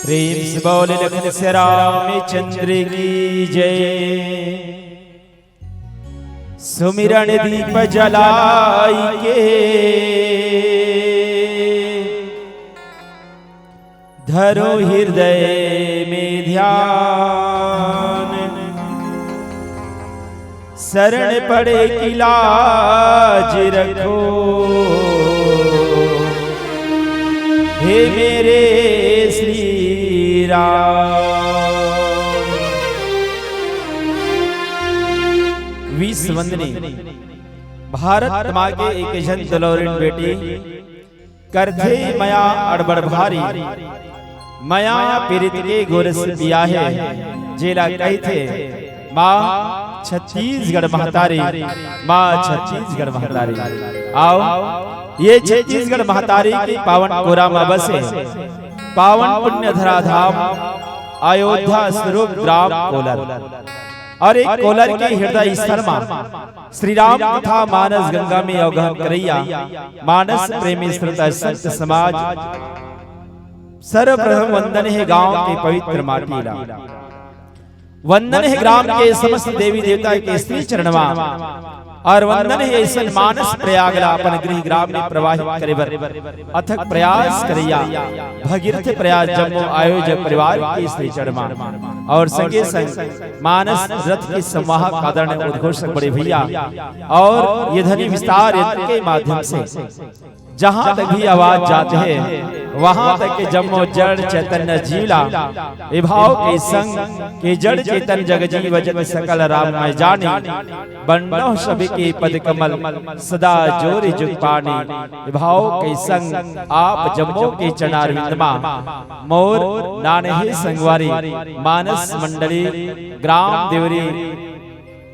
प्रेम से बोले लखन से रामचंद्र की जय। सुमिरन दीप जलाई के धरो हृदय में ध्यान, शरण पड़े की लाज रखो हे मेरे श्री विश्ववंदनी भारत माँ के एक जन दुलौरिन बेटी करथे मया अड़बड़ भारी, मया पीड़ित के गोरस पिया है जेला कही थे माँ छत्तीसगढ़ महतारी, माँ छत्तीसगढ़ महतारी। आओ ये छत्तीसगढ़ महतारी की पावन कोरा में बसे पावन पुण्य धरा धाम अयोध्या स्वरूप ग्राम कोलर, और एक कोलर के हृदय स्थल में श्री राम कथा मानस गंगा में अवगाहन करैया मानस प्रेमी श्रोता संत समाज सर्वप्रथम वंदन है गांव के पवित्र माटीला, वंदन है ग्राम के समस्त देवी देवता के श्री चरणवा, और वंदन है ऐसा मानस प्रयागला अपन गृह ग्राम में प्रवाहित करेबर अथक प्रयास करैया भगीरथ प्रयास जम्मू आयोजक परिवार के श्री चरणमा, और संगे संग मानस रथ के संवाहक आदरणीय उद्घोषक बड़े भैया और ये ध्वनि विस्तार यंत्र के माध्यम से जहां तक भी आवाज जाते हैं वहां तक के जम्मो जड़ चैतन्य जीला विभाव के संग के जड़ चेतन जग जीव जग सकल राममय जाने बन्नो सभी के पद कमल सदा जोरी जुग पानी, विभाव के संग आप जम्मो के चरणारविंदमा मोर नानहे संगवारी मानस मंडली ग्राम देवरी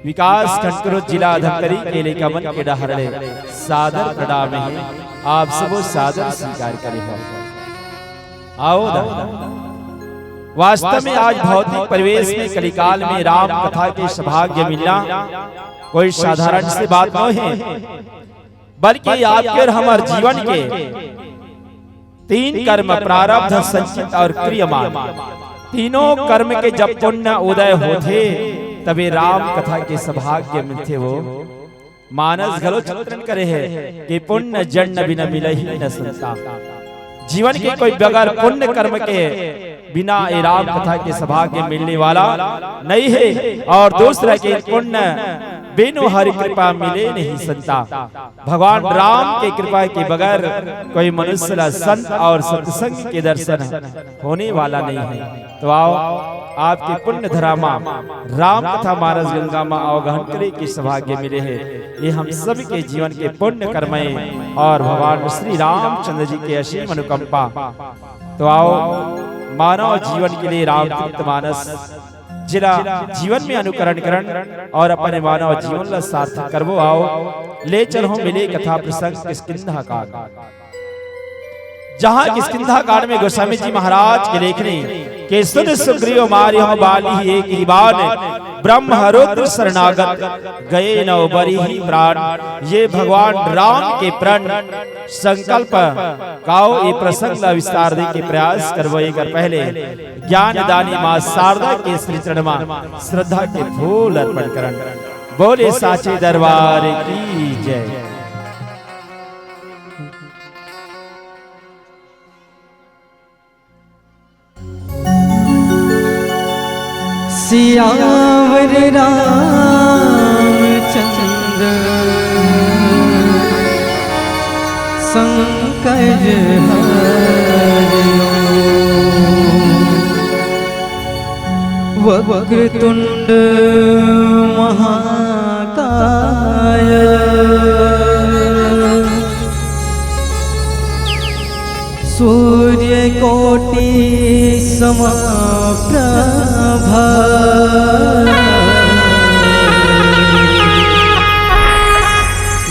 विकास खंडकरो जिला धमतरी के लिए कमन के डहरले सादर प्रणाम है, आप सबो सादर स्वीकार करें। आओ वास्तव में आज भौतिक परिवेश में कलिकाल में राम कथा के सौभाग्य मिलना कोई साधारण सी बात नहीं है, बल्कि आपके और हमारे जीवन के तीन कर्म प्रारब्ध संचित और क्रियमान तीनों कर्म के जब पुण्य उदय होते तभी राम कथा के सौभाग्य मिलते। वो मानस गलो चित्रण करे है कि पुण्य जन्म बिना मिले ही न संता, जीवन के कोई बगैर पुण्य कर्म के बिना ये राम कथा के सौभाग्य मिलने वाला नहीं है, और दूसरा के पुण्य बिनु हरि कृपा मिले नहीं संता। भगवान राम के कृपा के बगैर कोई मनुष्य संत और सत्संग के दर्शन होने वाला नहीं है। तो आओ आपके पुण्य धरामा राम कथा मानस गंगा में अवगाहन करे की सौभाग्य मिले हैं, ये हम सब के जीवन के पुण्य कर्मय और भगवान श्री रामचंद्र जी के असीम अनुकंपा। तो आओ मानव जीवन के लिए रामचरित मानस जिला जीवन में अनुकरण करण और अपने मानव जीवन ला सार्थक करवो। आओ ले चलो मिले कथा प्रसंग किसकिंधा का जहाँ किष्किंधा कांड में गोस्वामी जी महाराज के लेखने के सुन सुग्रीव मारियो बाली एक ही बार ब्रह्म हरुद्र शरणागत गए न बरी ही प्राण। ये भगवान राम के प्रण संकल्प काओ ये प्रसंग विस्तार दे के प्रयास करवई कर पहले ज्ञान दानी मां शारदा के श्री चरण में श्रद्धा के फूल अर्पण करन। बोले साचे दरबार की जय। सियावर रामचंद्र शंकर हरिओ वक्रतुंड महाकाय सूर्यकोटि समप्रभा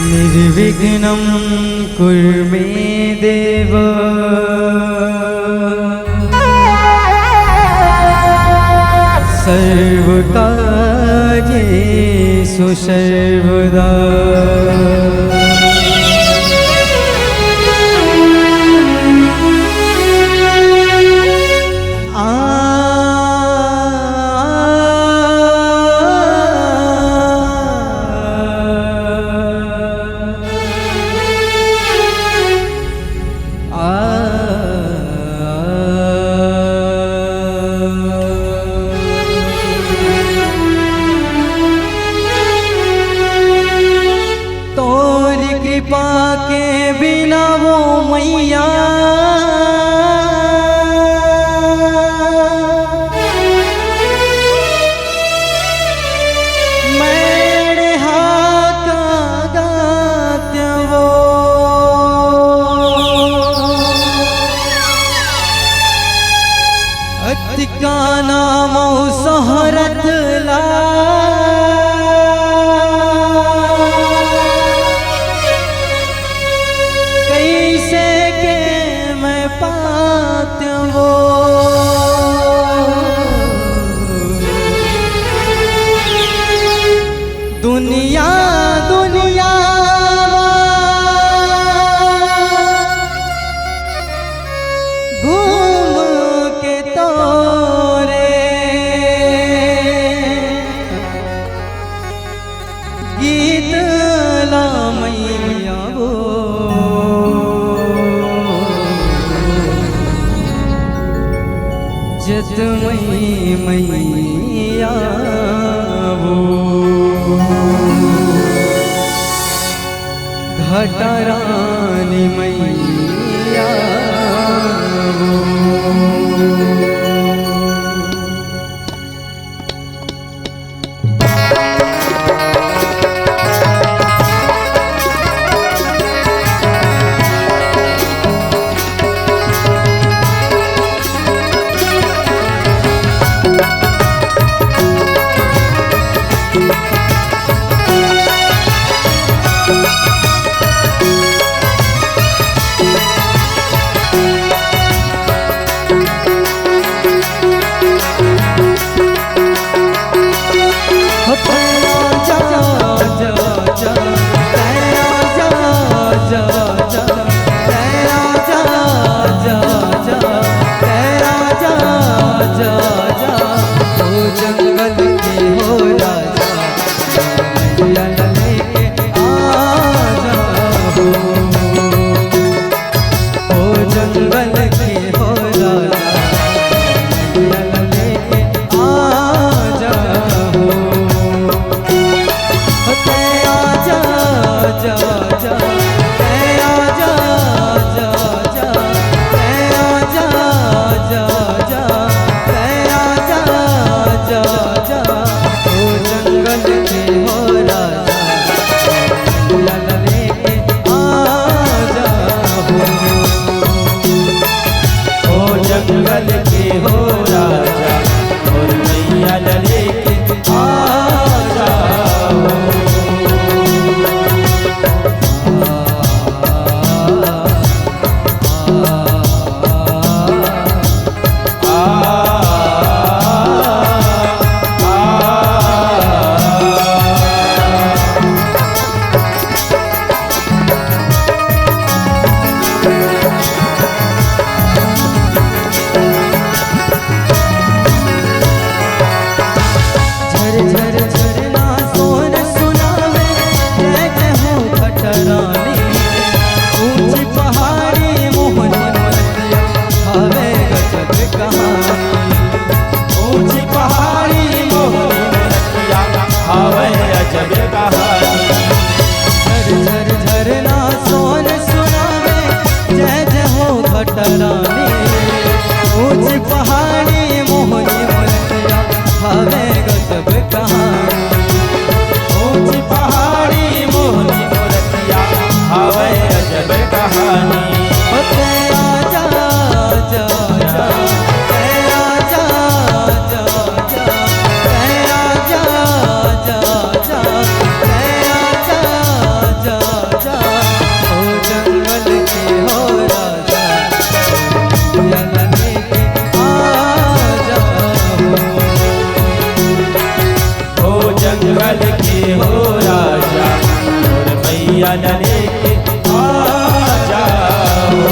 निर्विघ्नं कुरु मे देव सर्वकार्येषु सर्वदा। कृपा के बिना वो मैया मेरे हाथ गात्य वो अतिका नाम सोहरत ला दुनिया दुनिया घूम के तोरे गीत ला मैया वो जत मैया वो घटरानी मैया वो। कहानी। आजा आजा आजा आजा आजा आजा आजा आजा आजा आजा ओ जंगल के हो राजा ललने के आजा ओ जंगल के हो राजा और मैया लने के आ जाओ।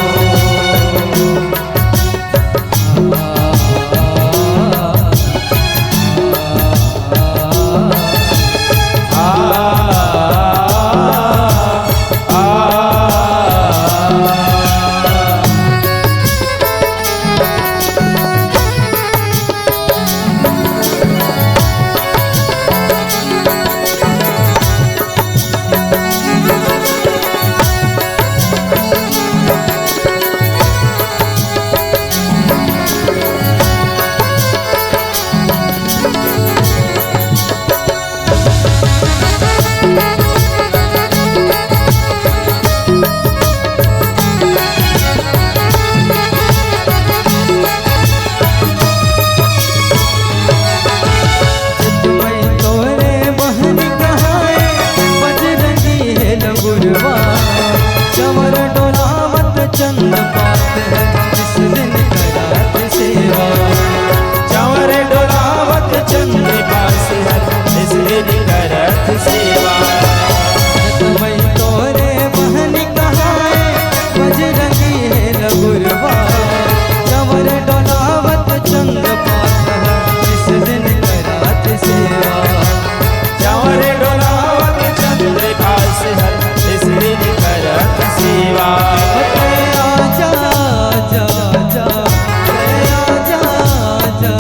चंवर डोलावत चंद पात है इस दिन करात सेवा। चंवर डोलावत चंद पास है इस दिन करत सेवा। तुम्हें तोरे बहन कहाए बजरंगी है लगुरवा। चंवर डोलावत चंद पात है इस दिन करात सेवा। चंवर डोलावत चंद पास है इस दिन करत सेवा। आजा आजा आजा आजा आजा आजा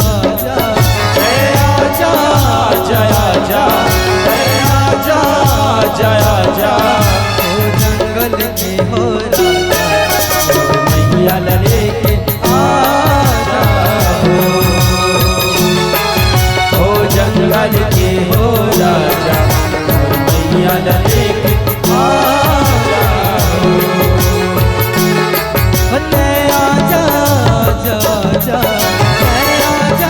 आजा जया जा आजा जया जा। ओ जंगल के हो राजा और मैया लले के आजा ओ जंगल के हो राजा और मैया लले के आ जाओ। आजा आजा आजा आजा आजा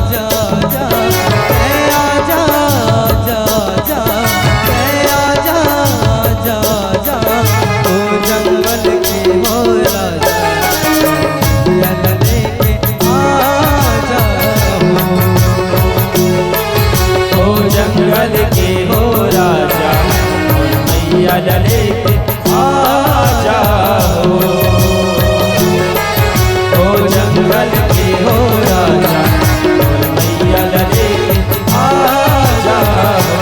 आजा आजा आजा आजा आजा आजा ओ जंगल के हो राजा ललने के आजा ओ जंगल के हो राजा और मैया लले के आ जाओ। ओ जंगल के हो राजा और मैया लले के आ जाओ।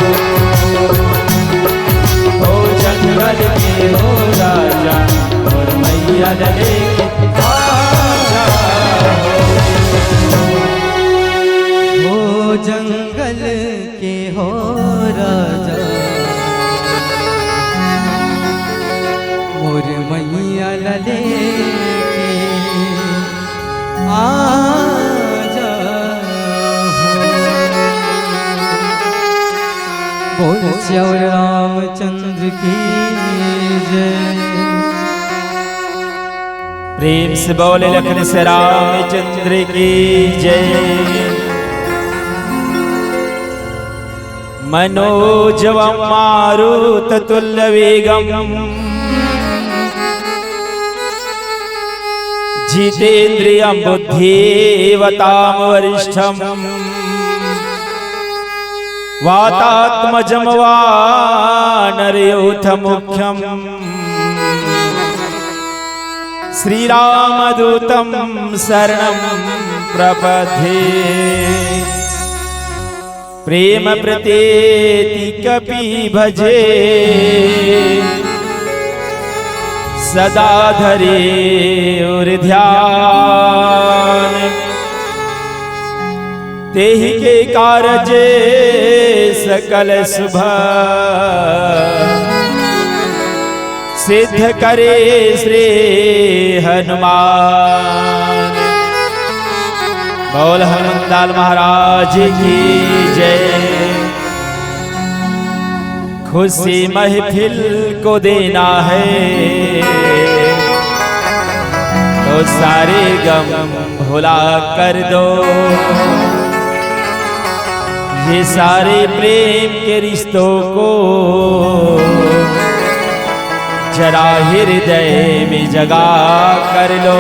ओ जंगल के हो राजा और मैया लले के आ जाओ। ओ जंगल के हो राजा मोर मैया लले के आजा बोल श्यावर रामचंद्र की जय। प्रेम से बोले लखन से रामचंद्र की जय। मनोजवं मारुततुल्य वेगम जितेन्द्रियं बुद्धिवतां वरिष्ठं वातात्मजं वानरयूथ मुख्यं श्रीरामदूतं शरणं प्रपद्ये। प्रेम प्रतीति कपि भजे सदा धरे और ध्यान। तेहि के कारज सकल शुभ सिद्ध करे श्री हनुमान। बोल हनुमान महाराज की जय। खुशी महफिल को देना है वो सारे गम भुला कर दो, ये सारे प्रेम के रिश्तों को जरा हृदय में जगा कर लो।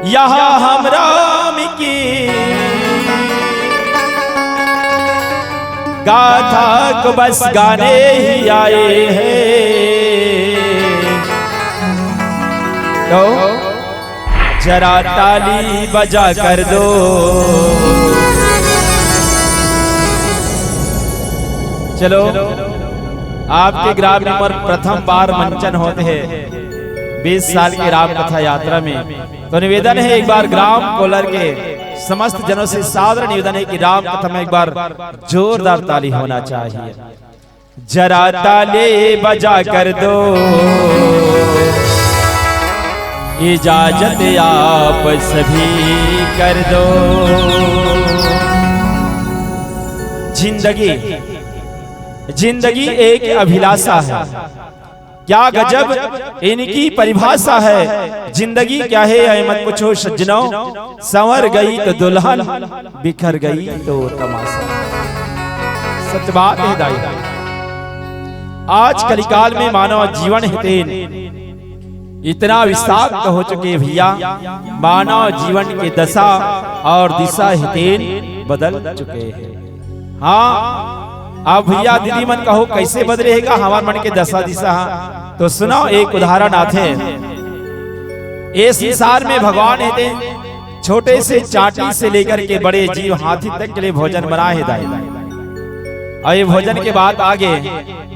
यहाँ हम राम की गाथा को बस गाने ही आए हैं, तो जरा ताली बजा कर दो। चलो, आपके ग्राम में पर प्रथम बार मंचन होते हैं 20 साल की राम कथा यात्रा में, तो निवेदन है एक बार ग्राम कोलर के समस्त जनों से सादर निवेदन है कि राम कथा में एक बार जोरदार ताली होना चाहिए। जरा ताले बजा कर दो, इजाजत आप सभी कर दो। जिंदगी एक अभिलाषा है, क्या गजब इनकी परिभाषा है। जिंदगी क्या है अहमद पूछो सज्जनों, संवर गई तो दुल्हन, बिखर गई तो तमाशा। सच बात है दाई, आज कलिकाल में मानव जीवन हितेन इतना विषाक्त हो चुके भैया, मानव जीवन के दशा और दिशा हितेन बदल चुके हैं। हाँ अब भैया दीदी मन कहो कैसे बदलेगा हमारे मन के दशा दिशा, तो सुनो एक उदाहरण आते। इस संसार में भगवान है छोटे से चाटी से लेकर के बड़े जीव हाथी तक के लिए भोजन बनाए दाई, और ये भोजन के बाद आगे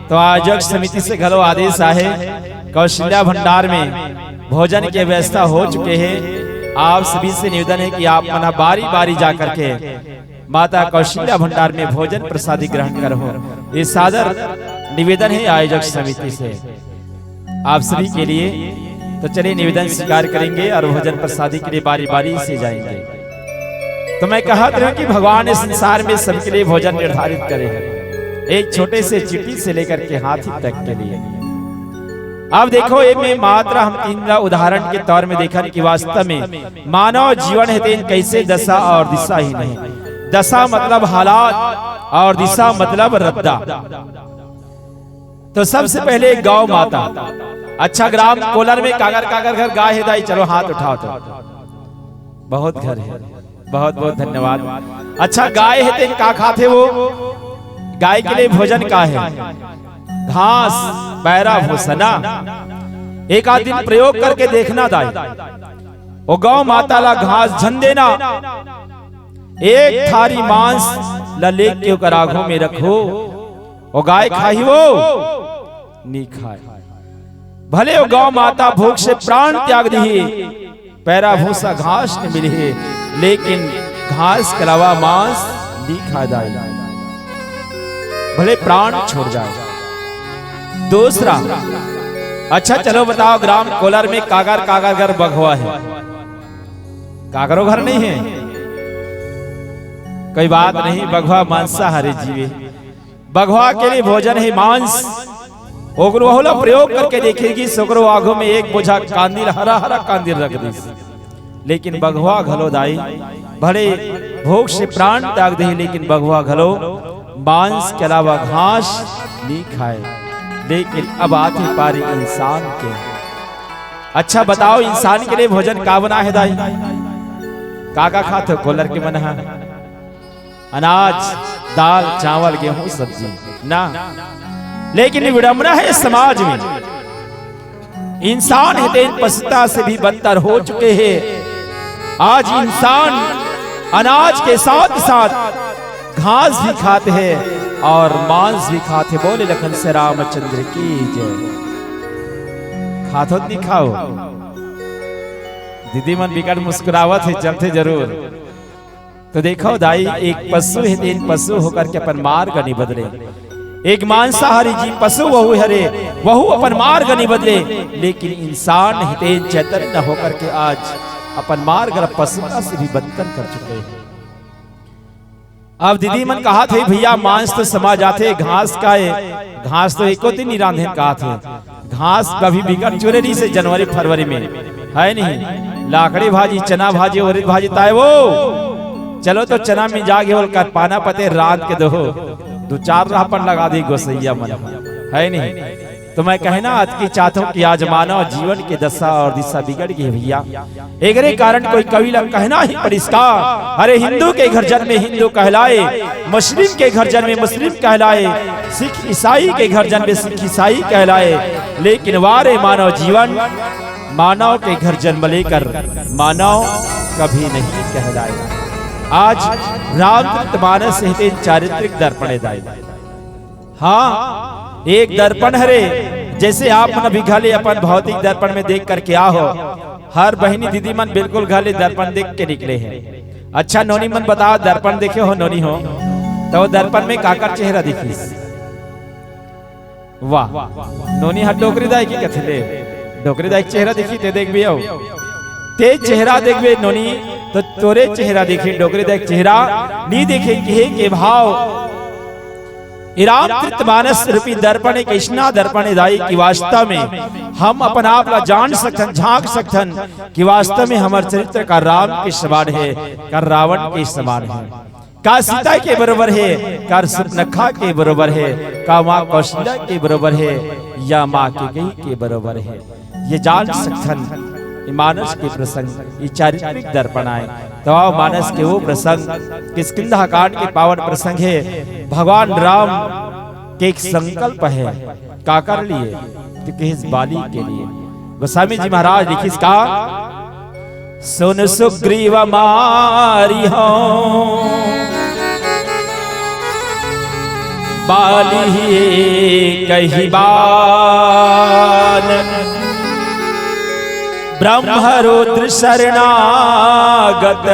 तो आयोजक समिति से घलो आदेश आए, कौशल्या भंडार में भोजन की व्यवस्था हो चुके हैं। आप सभी से निवेदन है कि आप मना बारी बारी जाकर के माता कौशल्या भंडार में भोजन प्रसादी ग्रहण करो। ये सादर निवेदन है आयोजक समिति से आप सभी के लिए। तो चलिए निवेदन स्वीकार करेंगे और भोजन प्रसादी के लिए बारी बारी से जाएंगे। तो मैं कहा था कि भगवान इस संसार में सबके लिए भोजन निर्धारित करे हैं, एक छोटे से चींटी से लेकर के हाथी तक के लिए। अब देखो एक में मात्र हम 3 उदाहरण के तौर में देखा कि वास्तव में मानव जीवन है कैसे दशा और दिशा ही नहीं। दशा मतलब हालात और दिशा मतलब रद्दा। तो सबसे पहले गौ माता। अच्छा ग्राम कोलर में कागर कागर घर गाय है दाई, चलो हाथ उठाओ। तो बहुत घर है, बहुत बहुत धन्यवाद। अच्छा गाय है तेन का खाते वो, गाय के लिए भोजन का है घास पैरा भूसना। एक आध दिन प्रयोग करके देखना दाई, वो गौ माता ला घास झन देना, एक थारी मांस ला लेके ओकर आगू में रखो, वो गाय खाई वो नहीं खाए। भले वो गौ माता भूख से प्राण त्याग दी, पैरा भूसा घास न मिले, लेकिन घास के अलावा मांस नहीं खा जाए, भले प्राण छोड़ जाए। दूसरा, अच्छा चलो बताओ ग्राम कोलर में कागर कागर घर बघवा है, कागरो घर नहीं है, कोई बात नहीं, बघवा मांसाहारी जीवे। बघवा के लिए भोजन है मांस, ओकरो होला प्रयोग करके देखेगी सोकरो आगो में एक बोझा कांदिल हरा हरा कांदिल रख दी, लेकिन बघवा घलो दाई भले भूख से प्राण त्याग दे, लेकिन बघवा घलो मांस के अलावा घास नहीं खाए। लेकिन अब आती पारी इंसान के। अच्छा बताओ इंसान के लिए भोजन का बना है दाई, काका खाते कोलर के बना है अनाज दाल चावल गेहूं सब्जी ना। लेकिन विडंबना है समाज में इंसान हितेन पशुता से भी बदतर हो चुके हैं। आज इंसान अनाज के साथ साथ घास भी खाते हैं और मांस भी खाते। बोले लखन से रामचंद्र की जय। खातो नहीं खाओ, दीदी मन बिकट मुस्कुरावत है, चलते जरूर। तो देखो दाई एक पशु है, तीन पशु होकर के अपन मार्ग नहीं बदले। एक मांसाहारी जी पशु वहु हरे, वहु अपन मार्ग नहीं बदले, लेकिन इंसान हितेन चैतन्य होकर के आज अपन मार्ग पशुता से भी बदतर कर चुके हैं। अब दीदी मन कहा थे भैया मांस तो समा जाते, घास का है, घास तो एको दिन नहीं रांधे कहा थे। घास कभी बिगड़ चुरे से जनवरी फरवरी में है नहीं। लाकड़ी भाजी, चना भाजी, उड़द भाजी ताए वो चलो तो चना में जागे बोल कर पाना पते रात के दो 2-4 रापन लगा दी गोसैया मन है नहीं। तो मैं कहना आज की चाहता हूँ कि आज मानव जीवन के दशा और दिशा बिगड़ गई भैया। एकरे कारण कोई कवि लग कहना ही परिष्कार, अरे हिंदू के घर जन्मे हिंदू कहलाए, मुस्लिम के घर जन्मे मुस्लिम कहलाए, सिख ईसाई के घर जन्मे सिख ईसाई कहलाए, लेकिन वारे मानव जीवन मानव के घर जन्म लेकर मानव कभी नहीं कहलाए। आज रामचरितमानस हितेन चारित्रिक दर्पण दाई। हाँ, एक दर्पण हरे जैसे आप मन अभी घाले अपन भौतिक दर्पण में देख कर क्या हो। हर बहनी दीदी मन बिल्कुल घाले दर्पण देख के निकले हैं। अच्छा नोनी मन बताओ दर्पण देखे हो नोनी हो तो दर्पण में काकर चेहरा दिखीस? वाह, नोनी हाथ डोकरी दाई की कथले डोकरी दाई चेहरा दिखी ते देख भी आओ ते चेहरा देख भी नोनी तो तोरे चेहरा देखे, डोकरी दाई चेहरा नहीं देखे के भाव। रामचरितमानस रूपी दर्पण एक ऐसा दर्पण दाई कि वास्तव में हम अपन आप ला जान सकन, झांक सकन कि वास्तव में हमारे चरित्र का राम के समान है, का रावण के समान है, का सीता के बराबर है, का सुपनखा के बराबर है, का माँ कौशल्या के बराबर है, या माँ कैकेयी के बराबर है। ये जान सकन मानस के प्रसंग, ये चारित्रिक दर्पण आए तो आओ मानस के वो प्रसंग किष्किंधा कांड के पावन प्रसंग है। भगवान राम के एक संकल्प है काकर लिए तो किस बाली के लिए। गोस्वामी जी महाराज लिखिस का, सुन सुग्रीव मारी हो बाली कही बान, ब्रह्मरुद्र शरणागत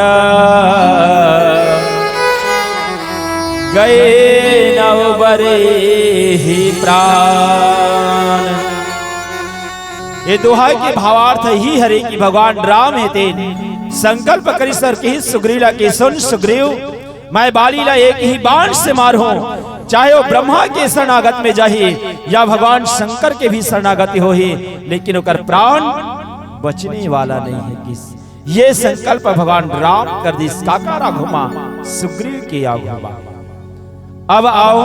गए नवबरे ही प्राण। ये दोहा के भावार्थ ही हरे कि भगवान राम है तेन संकल्प करी सर के सुग्रीला के सुन सुग्रीव मैं बालीला एक ही बाण से मारूं, चाहे वो ब्रह्मा के शरणागत में जाही या भगवान शंकर के भी शरणागति हो ही, लेकिन उकर प्राण बचने वाला नहीं है। किस ये संकल्प भगवान राम कर दी काकारा घुमा सुग्रीव के आगुमा। अब आओ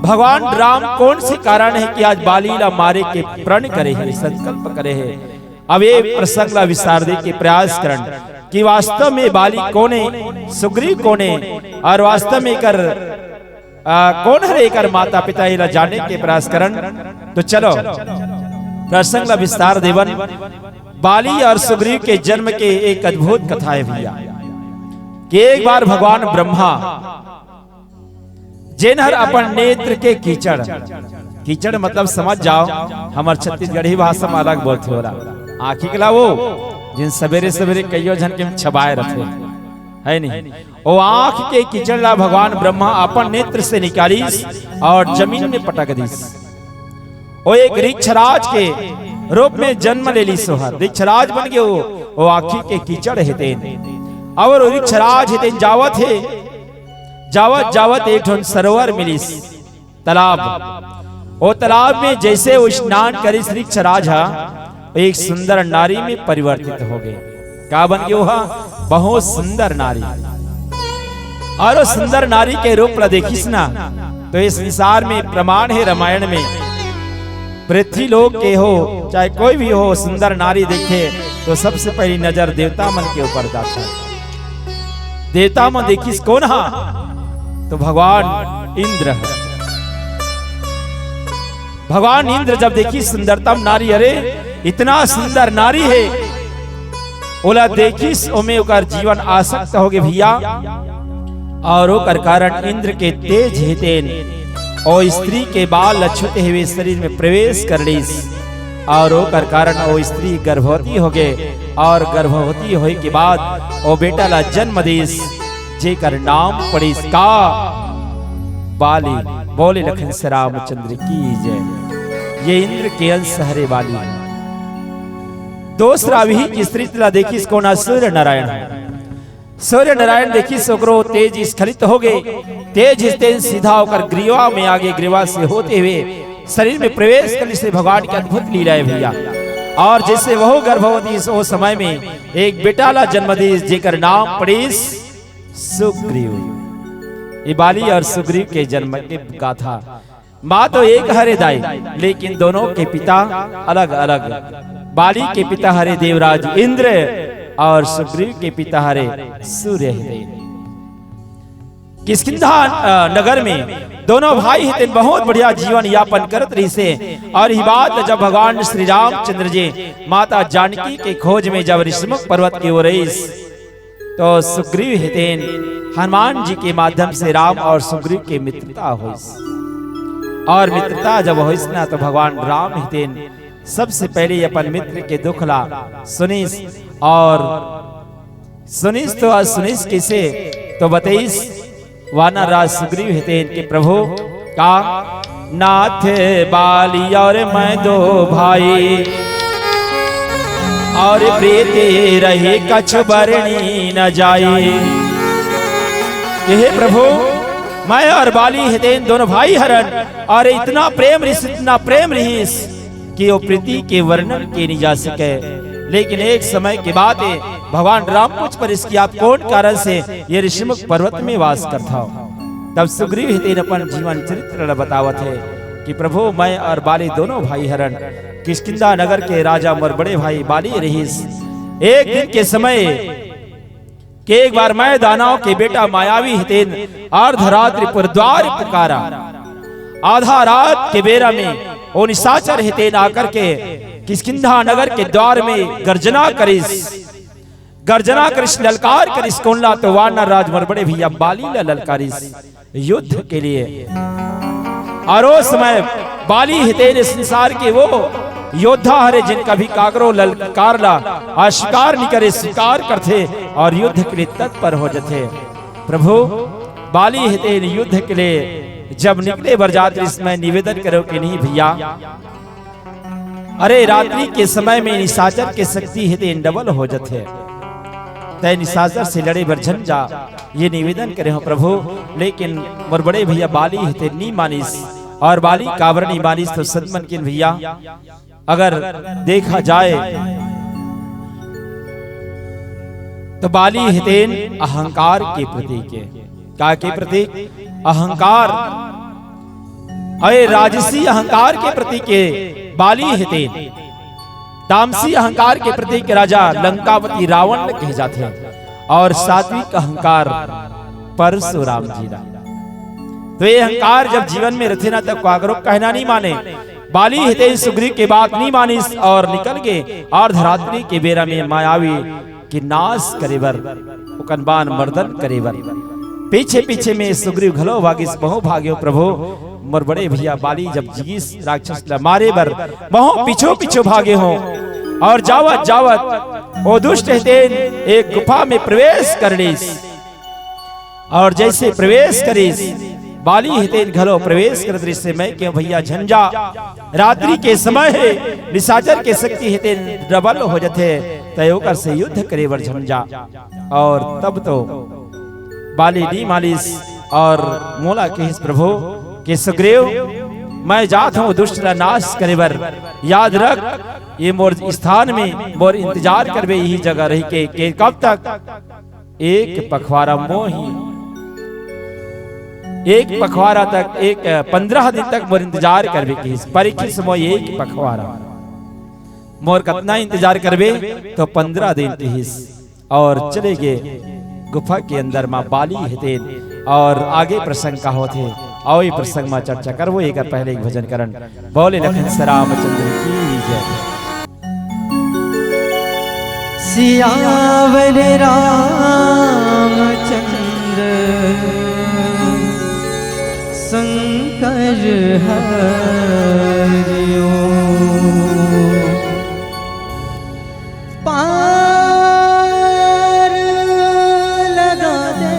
भगवान राम कौन से कारण है कि आज बालीला मारे के प्रण करे है, संकल्प करे है। अब ये प्रसंग ला विस्तार दे के प्रयास करन कि वास्तव में बाली कौन है, सुग्रीव कौन है, और वास्तव में कर कौन है कर माता पिता इला जाने के प्रयास करन। तो चलो प्रसंग ला विस्तार देवन। बाली और सुग्रीव के जन्म के एक अद्भुत कथा है भैया कि एक बार भगवान ब्रह्मा जेनहर अपन नेत्र के कीचड़, कीचड़ मतलब समझ जाओ हमार छत्तीसगढ़ी भाषा में अलग बोलते हो रहा, आँखी के वो जिन सवेरे सवेरे कईयो जन के छबाए रहते है नहीं, वो आँख के कीचड़ ला भगवान ब्रह्मा अपन नेत्र से निकालीस और जमीन में पटक दीस। वो एक वृक्षराज के रूप में जन्म ले ली सोहर, वृक्षराज बन गए वो आँखी के कीचड़ हेतेन। और वृक्षराज हेतेन जावत है, जावत जावत एक ठन सरोवर मिलिस तालाब। वो तालाब में जैसे वो स्नान करे वृक्षराज एक सुंदर नारी में परिवर्तित हो गए। क्या बन गए वह? बहुत सुंदर नारी। और वो सुंदर नारी के रूप ला देखिस ना तो इस संसार में प्रमाण है रामायण में, पृथ्वी लोक के हो चाहे कोई भी हो सुंदर नारी देखे तो सबसे पहली नजर देवता मन के ऊपर जाता है। देवता मन देखिस कौन हा तो भगवान इंद्र है। भगवान इंद्र जब देखी सुंदरतम नारी, अरे इतना सुंदर नारी है, ओला देखिस ओमे ओकर जीवन आसक्त हो गए भैया। और ओकर कारण इंद्र के तेज हेतेन और स्त्री के बाल अछूते हुए शरीर में प्रवेश कर लीस और ओकर कारण वो स्त्री गर्भवती हो गए। और गर्भवती होए के बाद वो बेटा ला जन्म दीस जेकर नाम पड़ीस का बाली। बोले लखन श्री रामचंद्र की जय। ये इंद्र के अंश हरे बाली। दूसरा भी स्त्री ला देखी सूर्य नारायण सूर्य नारायण देखी सगरो तेज स्खलित हो गए। तेज तेज सीधा होकर ग्रीवा में आगे, ग्रीवा से होते हुए शरीर में प्रवेश करने से भगवान की अद्भुत लीला है भैया। और जैसे वह गर्भवती वो समय में एक बेटाला जन्म दी, जेकर नाम पड़ीस सुग्रीव। ये बाली और सुग्रीव के जन्म की गाथा। माँ तो एक हरे दाई, लेकिन दोनों के पिता अलग अलग। बाली के पिता हरे देवराज इंद्र और सुग्रीव के पिता हरे सूर्य है। किष्किंधा नगर में दोनों भाई हितेन बहुत बढ़िया जीवन यापन करत रही से। और ही बात जब भगवान श्री रामचंद्र जी माता जानकी के खोज में जब ऋषिमुख पर्वत की ओर रही, तो सुग्रीव हितेन हनुमान जी के माध्यम से राम और सुग्रीव के मित्रता हुई। और मित्रता जब हुई ना, तो भगवान राम हितेन सबसे पहले अपन मित्र के दुखला सुनिस। और सुनिस तो आज सुनिस किसे, तो बताइस वानर राज सुग्रीव हितेन के प्रभु का नाथ बाली और मैं दो भाई, और प्रीति रहे कछ बरनी न जाए। हे प्रभु, मैं और बाली हितेन दोनों भाई हरन, और इतना प्रेम रिस, इतना प्रेम रहीस कि वो प्रीति के वर्णन के नहीं जा सके। लेकिन एक समय के बाद भगवान राम पूछ पर इसकी आप कौन कारण से ये ऋषिमुख पर्वत में वास करता हो। तब सुग्रीव हितेन अपन जीवन चरित्र बतावत है कि प्रभु, मैं और बाली दोनों भाई हरन किष्किंधा नगर के राजा मोर बड़े भाई बाली रहीस। एक दिन के समय कि एक बार मैं दानव के बेटा मायावी हितेन अर्धरात्रि पर द्वार पुकारा। आधा रात के बेरा में वो निशाचर हितेन आकर के किष्किंधा नगर के द्वार में गर्जना करिस, गर्जना करिस, ललकार करिस। कौनला तो वानर राज मोर बड़े भैया बाली ललकारिस युद्ध के लिए। और उस समय बाली हितेन संसार के वो योद्धा हरे जिनका भी कागरो ललकारला अशिकार नहीं करे, शिकार करते और युद्ध के लिए तत्पर हो जाते। प्रभु, बाली हितेन युद्ध के लिए जब निकले बरजात्रि, इसमें निवेदन करो कि नहीं भैया, अरे रात्रि के समय में निशाचर के शक्ति हितेन डबल हो जाते, तय निशाचर से लड़े बर झंझा, ये निवेदन करे हो प्रभु। लेकिन मोर बड़े भैया बाली हितेन नहीं मानिस, और बाली काबर नहीं मानिस। तो सदमन किन भैया, अगर देखा जाए तो बाली हितेन अहंकार के प्रतीक है। क्या के प्रतीक? अहंकार, अरे राजसी अहंकार के प्रतीक है बाली हितेन। तामसी अहंकार के प्रतीक राजा लंकापति रावण कहे जाते हैं, और सात्विक अहंकार परशुराम जी का। तो ये अहंकार जब जीवन में रथे ना, तब कागरो कहना नहीं माने। बाली हितेन सुग्रीव के बात नहीं मानिस और निकल गए। और धरात्रि के बेरा में मायावी की नाश करेबर, उकनबान मर्दन करेबर, पीछे पीछे में सुग्रीव घलो भागिस बहु भाग्यो प्रभु। मोर बड़े भैया बाली जब जिगिस राक्षस मारे बर बहु पीछो पीछो भागे हो। और जावत जावत वो दुष्ट हितेन एक गुफा में प्रवेश करिस, और जैसे प्रवेश करिस बाली हितेन घलो प्रवेश कर दृश्य में क्यों भैया झंझा रात्रि के समय है, निशाचर के शक्ति हितेन डबल हो जाते, तयोकर से युद्ध करे बर झंझा। और तब तो बाली नी मालिस और मोला के प्रभु के सुग्रीव, मैं जात हूँ दुष्ट का नाश करे बर, याद रख ये मोर स्थान में मोर इंतजार करबे यही जगह रही के कब तक? एक पखवाड़ा मोही, एक पखवाड़ा तक, एक 15 दिन तक मोर इंतजार करबे की परीक्षित मोय एक पखवाड़ा। मोर कितना इंतजार करबे? तो 15 दिन तीस। और चले गए गुफा के अंदर माँ बाली हितेन। और आगे प्रसंग का होते आओ ये प्रसंग में चर्चा कर। वो एक पहले एक भजन करण बोले लखन श्री रामचंद्र की जय। सियावर रामचंद्र शंकर हरिओ, पार लगा दे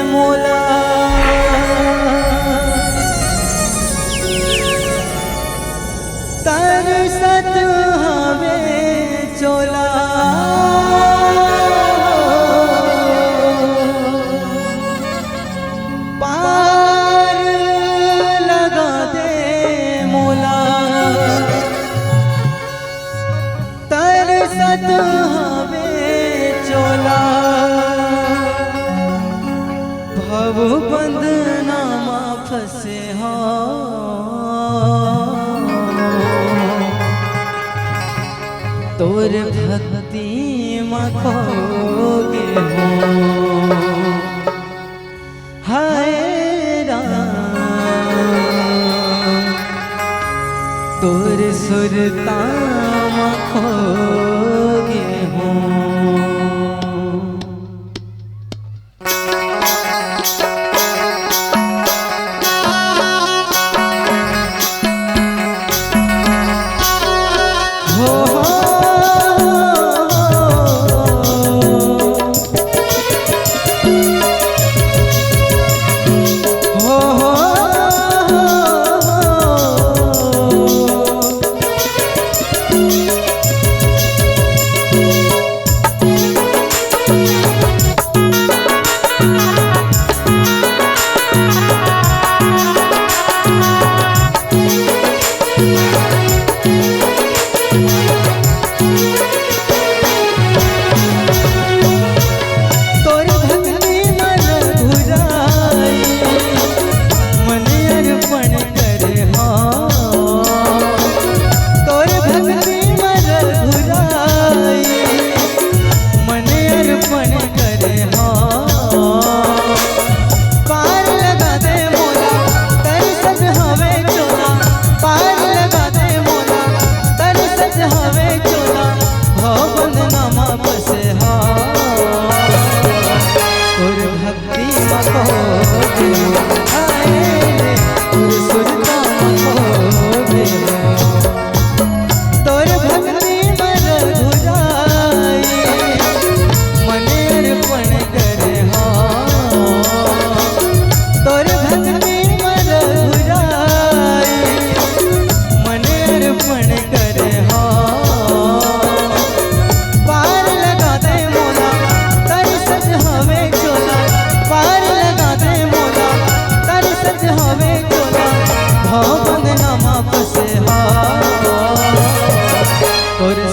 मोला, तरसत हवे चोला। तोर भक्ति मखोगे हो हाय राम तोर सुरता मखोगे हो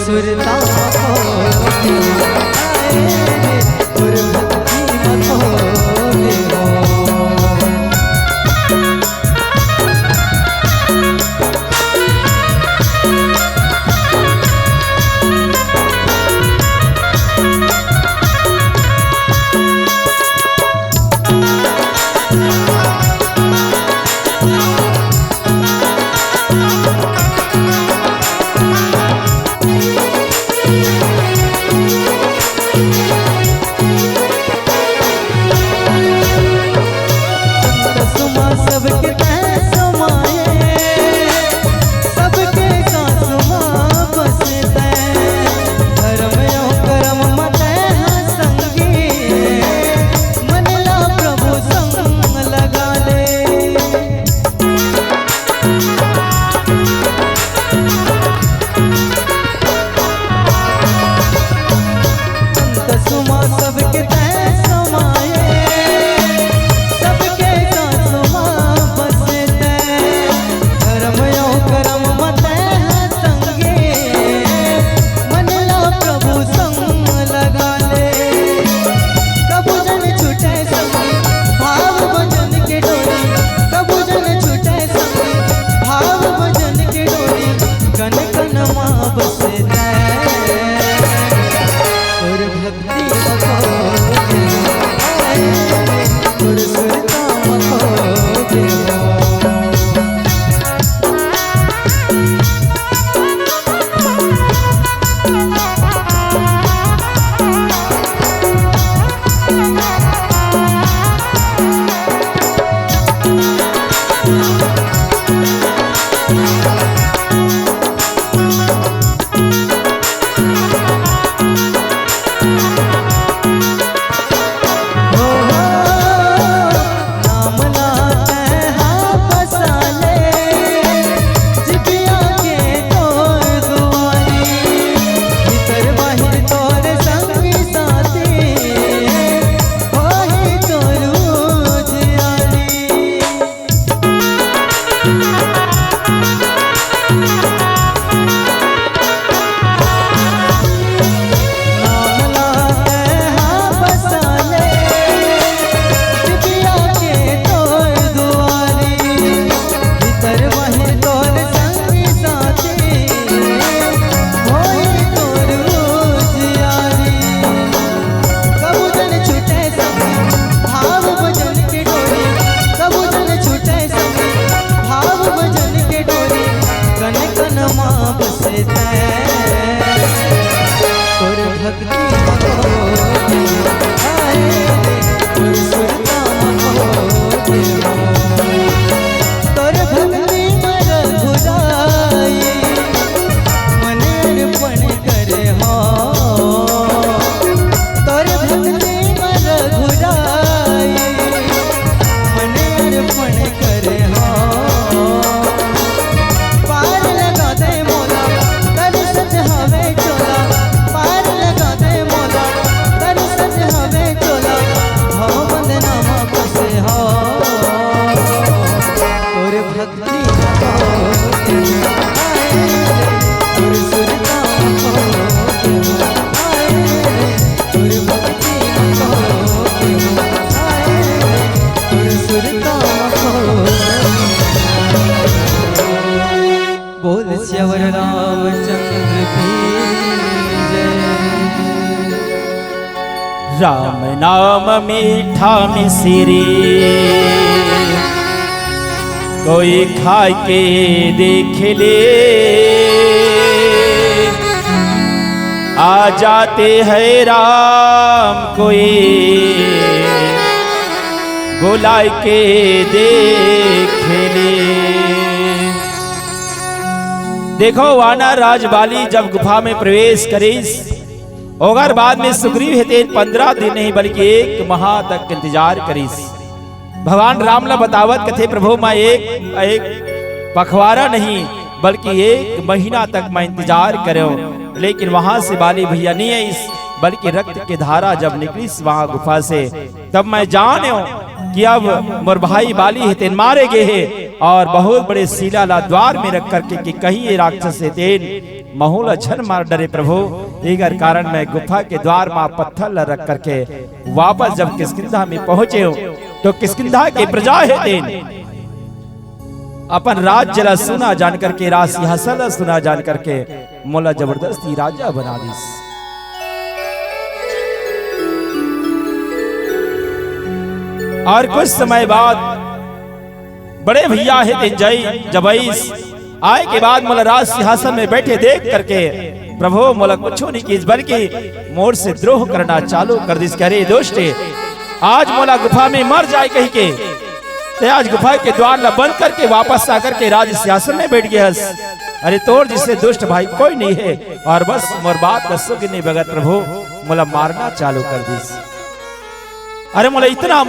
सुरता बसे तोर भक्ति तोर सुरता तोर भक्ति मर घुराई मन अर्पण करे हो तोर भक्ति मर घुराई मन अर्पण करे हो पार लगा दे मोला कर सच हवे चोला पार लगा दे मोला कर सच हवे चोला भव बंदनामा बसे हो तोर भक्ति तोर सुरता तोर भक्ति तोर सुरता बोल श्यवर रामचंद्र की जय। राम नाम मीठा मिश्री कोई खा के देख ले आ जाते हैं राम कोई बुला के देख ले। देखो वानर राज बाली जब गुफा में प्रवेश करीस ओगर बाद में सुग्रीव हेतेन 15 दिन नहीं बल्कि 1 माह तक इंतजार करीस। भगवान राम ला बतावत कथे प्रभु मैं एक पखवारा नहीं बल्कि 1 महीना तक मैं इंतजार करो, लेकिन वहां से बाली भैया नहीं आई बल्कि रक्त की धारा जब निकली वहां गुफा से तब मैं जानो कि अब मोर भाई बाली हेतेन मारे गए हैं और बहुत बड़े शिला द्वार में रख करके कि कहीं ये राक्षस हेतेन महुला झन मार डरे प्रभु। इगर कारण मैं गुफा के द्वार में पत्थर रख करके वापस जब किष्किंधा में पहुंचे हो तो किष्किंधा के प्रजा हेतेन अपन राज्य ला सुना जान करके राज सिंहासन सुना जान करके मोला जबरदस्ती राजा बना दीस। और कुछ समय बाद बड़े भैया हेतेन जब आए के बाद मोला राज सिंहासन में बैठे देख करके प्रभु मोला कुछ नहीं की बल्कि मोर से द्रोह करना चालू कर दिस। करे दोस्ते आज मोला गुफा में मर जाए कही के ते आज गुफा के द्वार ला बंद करके वापस आकर के राज सिंहासन में बैठ गया। अरे तोर जिससे दुष्ट भाई कोई नहीं है और बस मोर बात का सुख नहीं बगत प्रभु मोला मारना चालू कर दिस। अरे मोला इतना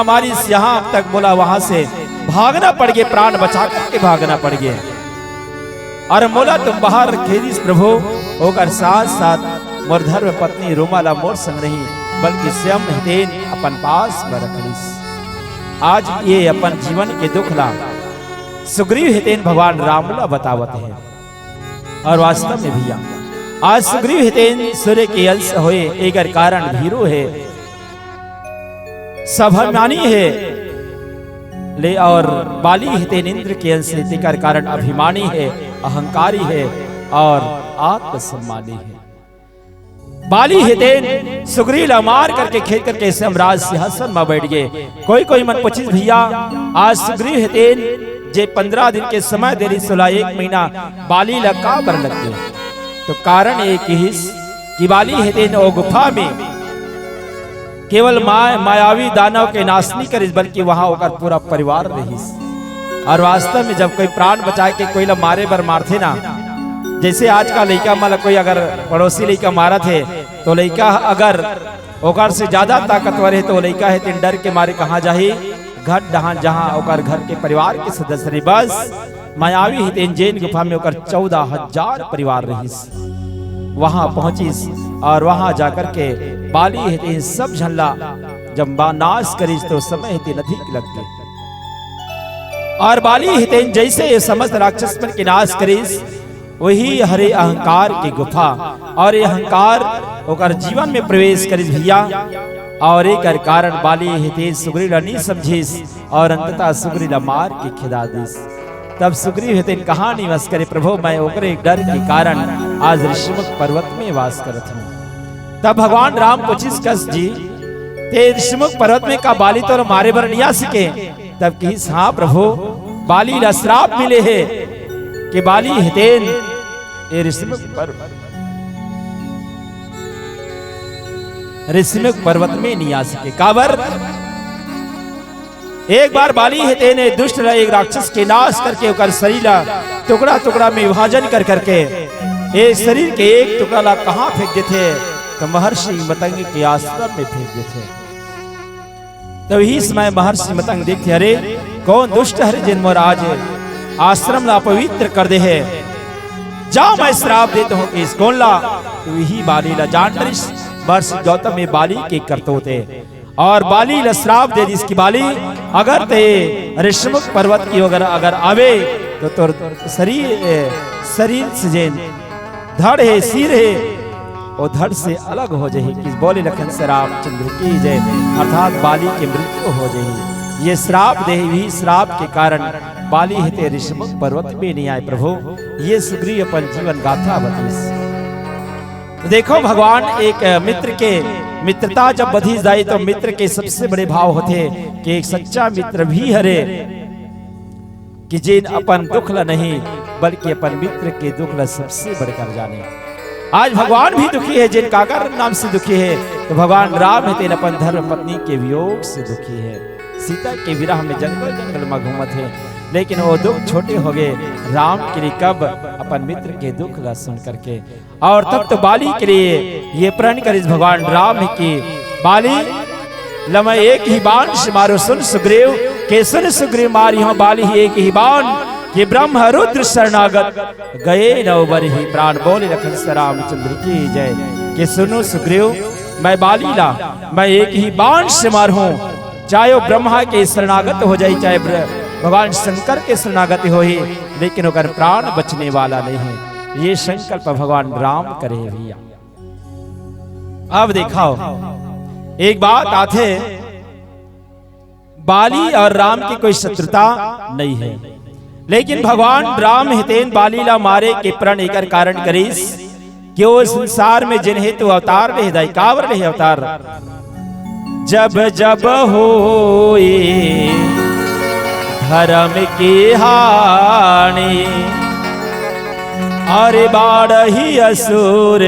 मारिस यहाँ तक बोला वहां से भागना पड़ गए, प्राण बचा करके भागना पड़ गए। और मोला तुम बाहर खेदिस प्रभु होकर साथ साथ मोर धर्म पत्नी रोमाला मोर संग नहीं बल्कि स्वयं हेतेन अपन पास में रखलिस। आज ये अपन जीवन के दुख ला सुग्रीव हेतेन भगवान राम ला बतावत है। और वास्तव में भैया आज सुग्रीव हेतेन सूर्य के अंश होए एकर कारण भीरू है, सभामानी है ले और बाली हेतेन इंद्र के अंश तेकर कारण अभिमानी है, अहंकारी है और आत्मसम्मानी है। बाली हेतेन सुग्रीव ला मार करके खेल करके सम्राट सिंहासन में बैठ गए। कोई मन पूछिस भैया आज सुग्रीव हेतेन जे 15 दिन के समय देरी 1 महीना बाली ला का बर लग गए तो कारण एक ही कि बाली हेतेन ओ गुफा में केवल मायावी दानव के नाश नहीं करिस बल्कि वहां होकर पूरा परिवार रहिस। और वास्तव में जब कोई प्राण बचाए के कोई ला मारे बर मारथे ना, जैसे आज का लड़का माला कोई अगर पड़ोसी लड़का मारा थे तो लड़का अगर ओकर से ज्यादा ताकतवर है तो लड़का है तीन डर के मारे कहाँ जाही घर डहान जहाँ ओकर घर के परिवार के सदस्य रही। बस मायावी हितेन जैन गुफा में ओकर 14,000 परिवार रहिस। वहां पहुंचिस और वहां जाकर के बाली हेतेन सब झल्ला जब नाश करिस तो समय हेतेन अधिक लग गए। और बाली हेतेन जैसे ये समस्त राक्षस मन के नाश करिस वही हरे अहंकार की गुफा और ये अहंकार ओकर जीवन में प्रवेश करिस भैया। और एक कारण बाली हेतेन सुग्रीव नहीं समझिस और अंततः सुग्रीव मार के खिदा दिस। तब सुग्रीव हेतेन कहा निवास करे प्रभु मैं ओकरे डर के कारण आज ऋषिमुख पर्वत में वास करत हूँ। तब भगवान राम पूछिस कस जी ते ऋषिमुख पर्वत में का बाली तो मारे बर नहीं आ सके। तब कहिस हाँ प्रभु बाली ला श्राप मिले है कि बाली हेतेन ये ऋषिमुख पर्वत में नहीं आ सके। काबर एक बार बाली हेते ने दुष्ट एक राक्षस के नाश करके उकर शरीर टुकड़ा टुकड़ा में विभाजन कर करके एक शरीर के एक टुकड़ा ला कहां फेंक देते, तो महर्षि मतंग के आश्रम में फेंक देते। तो यही समय महर्षि मतंग देखते, अरे कौन दुष्ट हरे जन्म आज आश्रम ला पवित्र कर दे है, जाओ मैं श्राप देता हूं कि इस कौन ला। तो यही बाली ला जान वर्ष गौतम में बाली के करतोते और बाली ला श्राप दे जिसकी बाली अगर ते ऋषिमुख पर्वत की अगर आवे तो तोर शरीर से जेन धड़ है सिर है और धड़ से अलग हो जाए। किस बोले लखन से रामचंद्र की जय, अर्थात बाली की मृत्यु हो जाए। ये श्राप दे, ही श्राप के कारण बाली हेते ऋषिमुख पर्वत में नहीं आए। प्रभु ये सुग्रीव अपन जीवन गाथा बतीस। देखो भगवान एक मित्र के मित्रता जब बधी जाए तो मित्र के सबसे बड़े भाव होते कि एक सच्चा मित्र भी हरे कि जिन अपन दुख ला नहीं बल्कि अपन मित्र के दुख ला सबसे बढ़कर जाने। आज भगवान भी दुखी है, जिन काकर नाम से दुखी है, तो भगवान राम है तेन अपन धर्म पत्नी के वियोग से दुखी है। सीता के विरह में जंगल जंगल में घूमत है, लेकिन वो दुख छोटे हो गए राम के लिए कब अपन मित्र के दुख ला सुन करके। और तब तो बाली के लिए ये प्रण कर भगवान राम की बाली लमै एक ही बाण से मारो सुन सुग्रीव के सुन सुग्रीव मारी हो बाली ही एक ही बाण कि ब्रह्म रुद्र शरणागत गए नवबर ही प्राण। बोले लखन से रामचंद्र की जय कि सुनो सुग्रीव मैं बाली ला मैं एक ही बाण से मारूं, चाहे वो ब्रह्मा के शरणागत हो जाए चाहे भगवान शंकर के शरणागति हो ही, लेकिन उनका प्राण बचने वाला नहीं है। ये संकल्प भगवान राम करे भैया। अब दिखाओ एक बात आते बाली और राम की कोई शत्रुता नहीं है, लेकिन भगवान राम हितेन बाली ला मारे के प्रण एकर कारण करीस कि वो संसार में जिन्हें तो अवतार ले दाई कावर ले अवतार जब जब होए धर्म की हानि अरे बाढ़ी असुर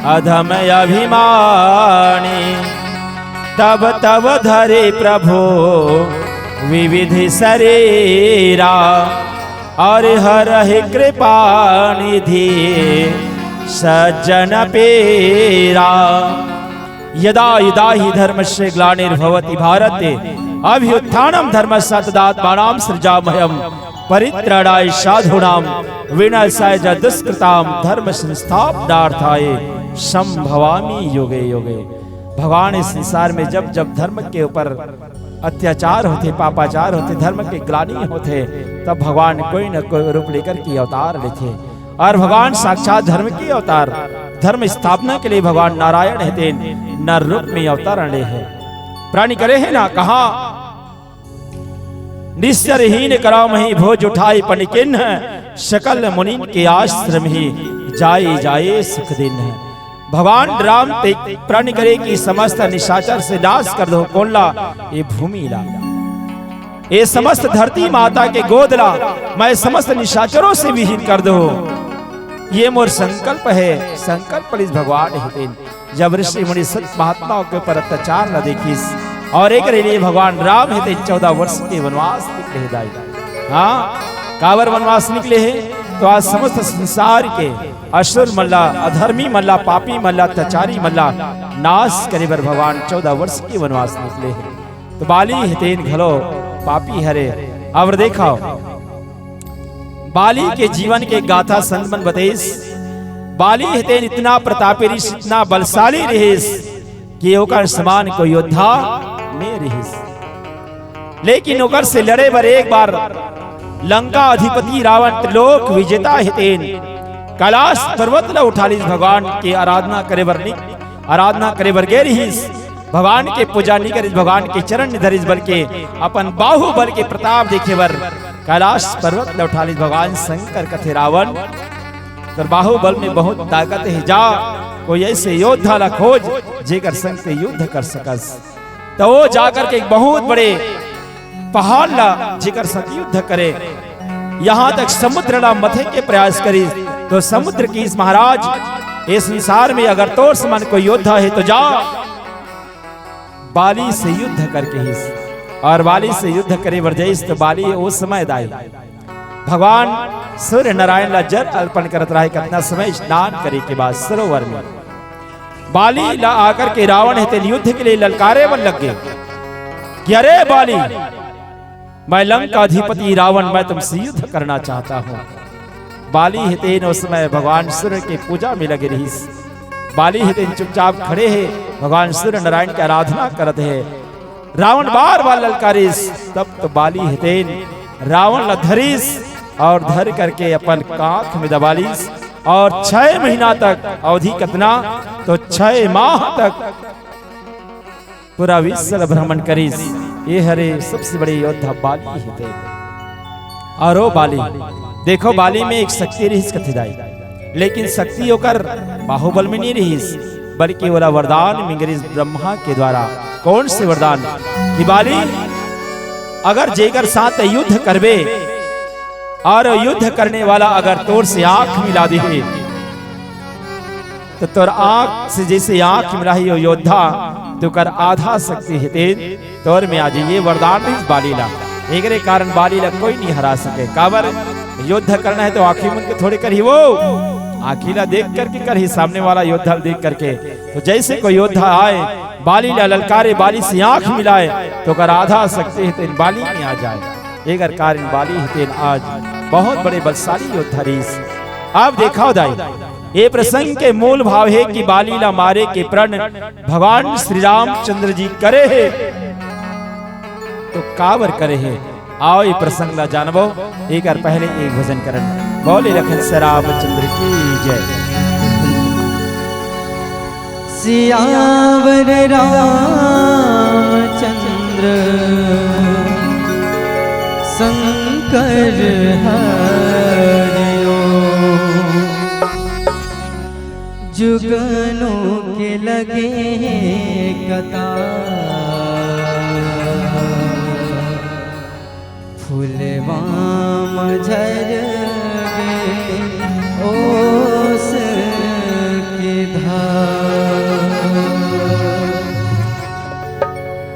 अधम अभिमानी तब तब धरे प्रभु विविधि शरीरा और हर कृपा निधि सज्जन पेरा यदा यदा ही धर्मस्य ग्लानिर्भवति भारत अभ्युत्थानम धर्मस्य तदात्मानां सृजामह्यं परित्राणाय साधूनां विनाशाय च दुष्कृतां धर्म संस्थापनार्थाय संभवामि युगे युगे। भगवान इस संसार में जब जब धर्म के ऊपर अत्याचार होते पापाचार होते धर्म के ग्लानि होते तब भगवान कोई न कोई रूप लेकर के अवतार लेते और भगवान साक्षात धर्म की अवतार धर्म स्थापना के लिए भगवान नारायण है नर रूप में अवतार ले है। प्राणी करे है ना कहा निश्चरहीन कराम ही भोज उठाई पनिकिन सकल मुनिन के आश्रम ही जाए जाए सुख दिन है। भगवान राम प्रण करे कि समस्त निशाचर से नाश कर दो कोल्ला ये भूमि ला ये समस्त धरती माता के गोद ला मैं समस्त निशाचरों से विहीन कर दो ये मोर संकल्प है। संकल्प इस भगवान हितेन जब ऋषि मुनि संत महात्माओं के ऊपर अत्याचार न देखिस और एक लिए भगवान राम हितेन 14 वर्ष के वनवास निकले दाई। हाँ कावर वनवास निकले हैं तो आज समस्त संसार के असुर मल्ला अधर्मी मल्ला पापी मल्ला अत्याचारी मल्ला नाश करे बर भगवान 14 वर्ष के वनवास निकले हैं। तो बाली हितेन घलो पापी हरे। और देखो बाली के जीवन के गाथा संतमन बतेस बाली हितेन इतना प्रतापी ऋषि इतना बलशाली रहिस कि ओकर समान कोई योद्धा नहीं रहिस, लेकिन ओकर से लड़े बर एक बार लंका अधिपति रावण त्रिलोक विजेता हितेन कैलाश पर्वत ला उठालिस भगवान की आराधना करे बर गे रहिस। भगवान के पूजा नहीं करिस भगवान के चरण नहीं धरिस बल्कि अपन बाहुबल के प्रताप देखे बर कैलाश पर्वत ला उठालिस। भगवान शंकर कथे रावण तो बाहुबल में बहुत ताकत है, जा कोई ऐसे योद्धा ला खोज जेकर संग से युद्ध कर सकस। तो वो जाकर के एक बहुत बड़े पहाड़ ला जेकर संग युद्ध करे यहाँ तक समुद्र ला मथे के प्रयास करी तो समुद्र की इस महाराज इस संसार में अगर तोर समान कोई योद्धा है तो जा बाली से युद्ध करके ही, और बाली से युद्ध करे वर्जइस तो बाली उस समय दाई भगवान सूर्य नारायण ला जल अर्पण करत रहे कितना समय स्नान करे के बाद सरोवर में बाली ला आकर के रावण है युद्ध के लिए ललकारे बन लग गए कि अरे बाली, मैं लंका अधिपति रावण, मैं तुमसे युद्ध करना चाहता हूँ। बाली हितेन उस समय भगवान सूर्य की पूजा में लगे रही। बाली हितेन चुपचाप खड़े हैं, भगवान सूर्य नारायण की आराधना करते हैं। रावण बार बार ललकारिस, तब तो बाली हितेन रावण ला धरिस और धर करके अपन कांख में दबालिस और 6 महीना तक अवधि कितना तो 6 माह तक पूरा विश्व भ्रमण करिस। ये हरे सबसे बड़े योद्धा बाली हितेन। और ओ बाली देखो, बाली में एक शक्ति रही कथिदाई, लेकिन शक्ति होकर बाहुबल में नहीं रही, बल्कि वो वरदान मिंगरिस ब्रह्मा के द्वारा। कौन से वरदान कि बाली अगर जेकर साथ युद्ध करबे और युद्ध करने वाला अगर तोर से आंख मिला दे तो तोर आंख से जैसे आंख मिला ही योद्धा तो कर आधा शक्ति हितेन तोर में आ जाइए। वरदान भी बाली ला, एक कारण बाली ला कोई नहीं हरा सके। काबर युद्ध करना है तो आंखी मन के थोड़े कर ही, वो आंखीला देख करके कर ही, सामने वाला योद्धा देख करके। तो जैसे कोई योद्धा आए बाली ला ललकारे, बाली से आंख मिलाए तो कर आधा शक्ति हितेन बाली में आ जाए। एक कारण बाली हितेन आज बहुत बड़े बलशाली योद्धा रीस। आप देखा दाई, ये प्रसंग के मूल भाव है कि बाली ला मारे के प्रण भगवान श्री रामचंद्र जी करे है तो कावर करे है। आओ ये प्रसंग ला जानबो। एक बार पहले एक भजन करन बोले लखन श्री रामचंद्र की जय। सियावर रामचंद्र शंकर हरिओ, जुगनों के लगे कतार, फूलवा मझर ओस की धार,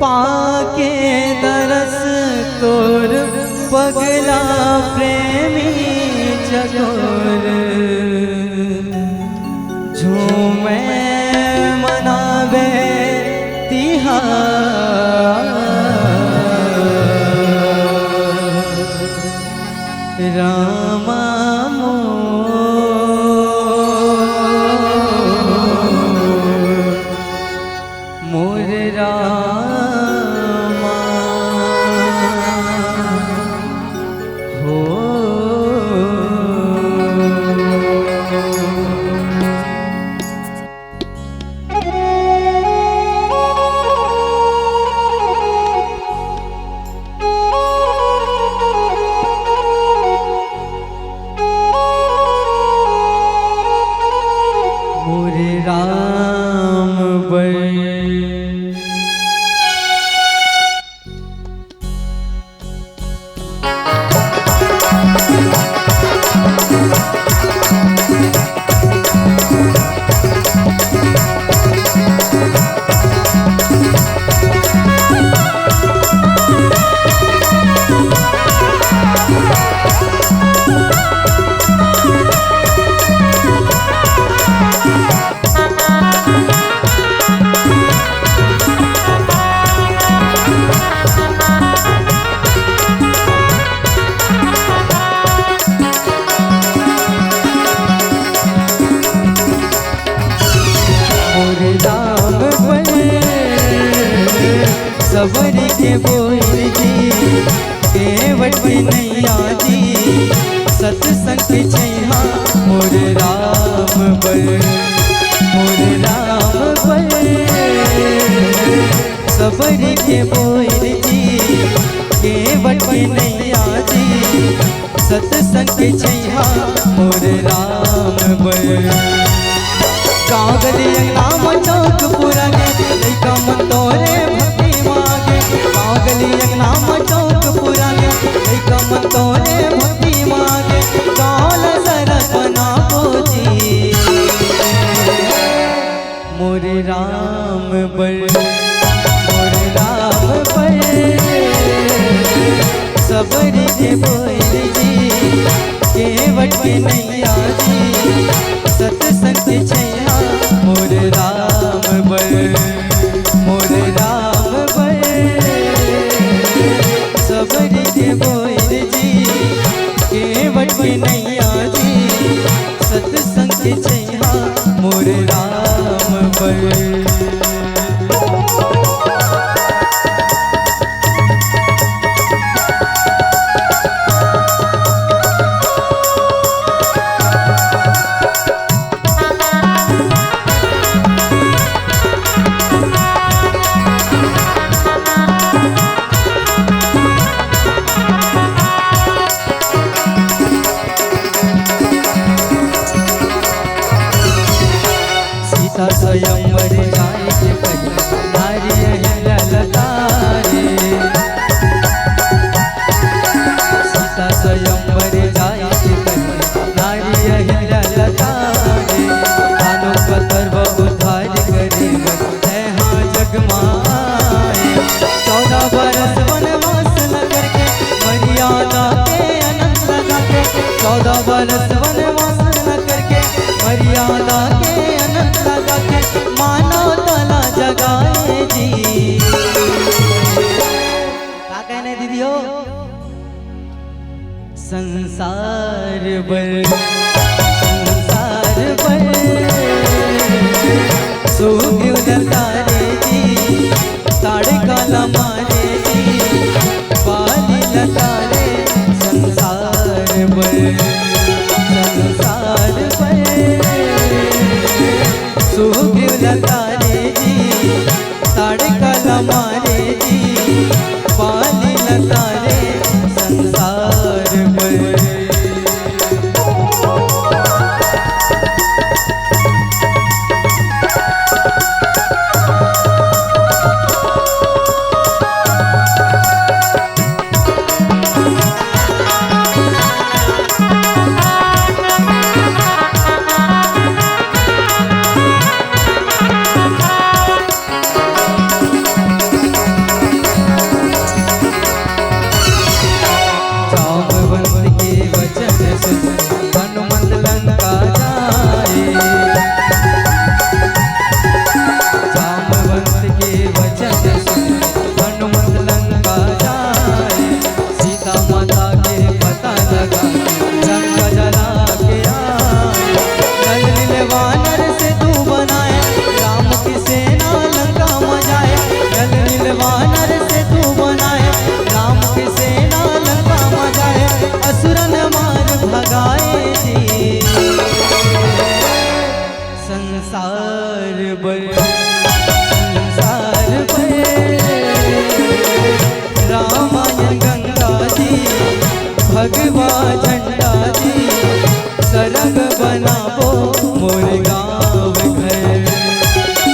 पाके दरस तोर पगला प्रेमी जगोर, झूमे मनावे तिहार, रामा मोर रामा हो। मोरे राम बल सबर के बोल जी केवट नैया जी, सत्संग छैहा मोर राम बल, मोर राम बल। सबर के बोल जी केवट नैया जी, सत्संग छैहा मोर राम बल। कागली नाम चौक पूरा गे लइका मन तोरे भक्ति मांगे, कागली नाम चौक पूरा गे लइका मन तोरे भक्ति मांगे, काल सरपना को सत्संग के छैया मोर राम बर, मोर राम बर। सबरी के बोल जी केवट के नैया जी, सत्संग के छैया मोर राम बर। स्वयंवर जाए के पहले नारी ललता रे, सीता स्वयंवर जाए के पहले नारी ललता रे। कानों का सर्व उद्धार करे हाँ जग माए। 14 बरस वनवास न करके मर्यादा के अनंत लगा के, 14 बरस वनवास न करके मर्यादा के अनंत लगा के मानव तला जगाए जी। क्या कहने दीदी हो? संसार बर, संसार बर सुग्रीव लतारे जी, ताड़े काला मारे जी, बाली लतारे संसार बर, संसार बर सुग्रीव लतारे जी, ताड़े काला मारे जी, बाली लतारे संसार बर। संसार बर, संसार बर रामायण गंगा जी, भगवा झंडा जी, सरग बनाबो मोर गाँव घर,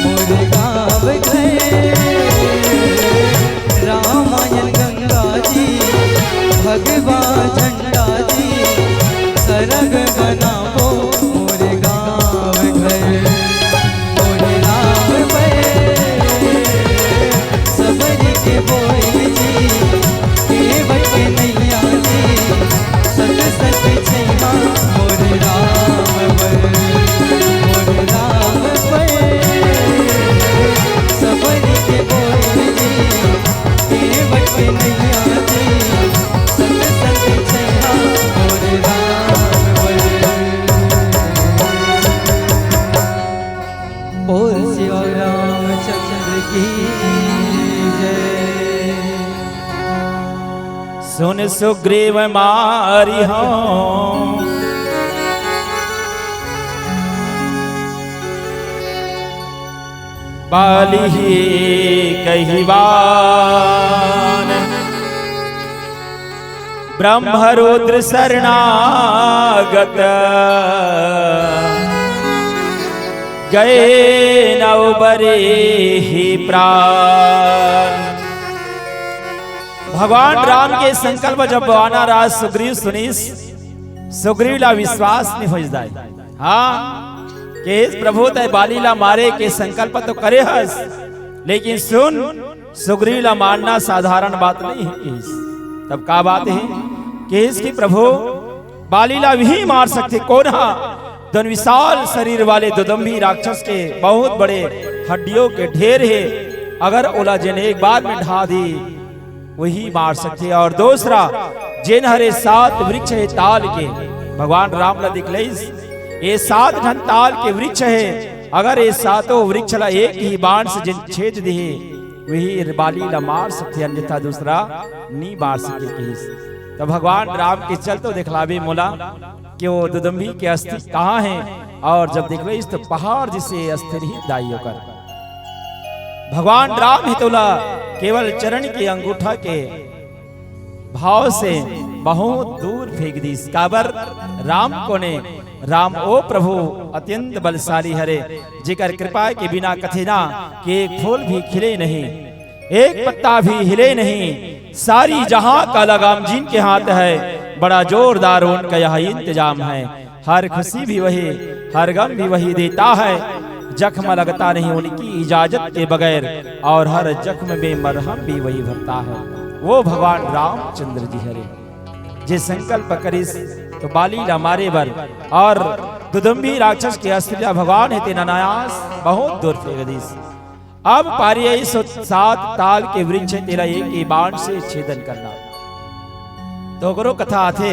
मोर गाँव घर। रामायण गंगा जी, भगवा झंडा जी, सरग बनाबो मोर गाँव घर, मोर राम बर। सबरी के बोल जी केवट के नैया जी, सत्संग छैया मोर राम बर, मोर राम बर। सबरी के बोल जी केवट के नैया जी, सत्संग छैया मोर राम बर। बोल शिव रामचंद्र की जय। सुन सुग्रीव मारी हो बाली ही कहिवान, ब्रह्मरुद्र शरणागत गए नवबरे ही प्राण। भगवान राम के संकल्प जब बवाना राज सुग्रीव सुनीस सुग्रीव ला विश्वास नहीं हो जाए। हाँ के प्रभु तय बाली ला मारे के संकल्प तो करे हस, लेकिन सुन सुग्रीव ला मारना साधारण बात नहीं है। तब का बात है कि इसकी प्रभु बाली ला भी मार सकते। कौन? दोन विशाल शरीर वाले दुदम्भी राक्षस के बहुत बड़े हड्डियों के ढेर है। अगर ओला जिन एक बार में ढा दी वही मार सकते। और दूसरा जिन हरे 7 वृक्ष है ताल के, भगवान राम ला दिखले ये 7 घन ताल के वृक्ष है। अगर ये 7 वृक्ष ला एक ही बाण से जिन छेद दे वही बाली ला मार सकते, अन्यथा दूसरा नहीं मार सके। तो भगवान राम के चल तो दिखलावे मोला कि वो दुदम्भी के अस्थि कहाँ हैं। और जब देख रही तो पहाड़ जिसे अस्थिर ही दाई होकर भगवान राम हितोला केवल चरण के अंगूठा के भाव से बहुत दूर फेंक दी। काबर राम को ने राम ओ प्रभु अत्यंत बलशाली हरे, जिकर कृपा के बिना कथे ना कि एक फूल भी खिले नहीं, एक पत्ता भी हिले नहीं। सारी जहां का लगाम जिनके हाथ है, बड़ा जोरदार उनका यह इंतजाम है। हर खुशी भी वही, हर गम भी वही देता है। जख्म लगता नहीं उनकी इजाजत के बगैर, और हर जख्म में मरहम भी वही भरता है। वो भगवान रामचंद्र जी हरे जे संकल्प करिस तो बाली ला मारे बर, और दुदम्भी राक्षस के अस्त्रिया भगवान है तेना नायास बहुत दूर फेंक दिस। अब पारी 7 ताल के वृक्ष तेरा एक ही बाण से छेदन करना। तो गुरु कथा आथे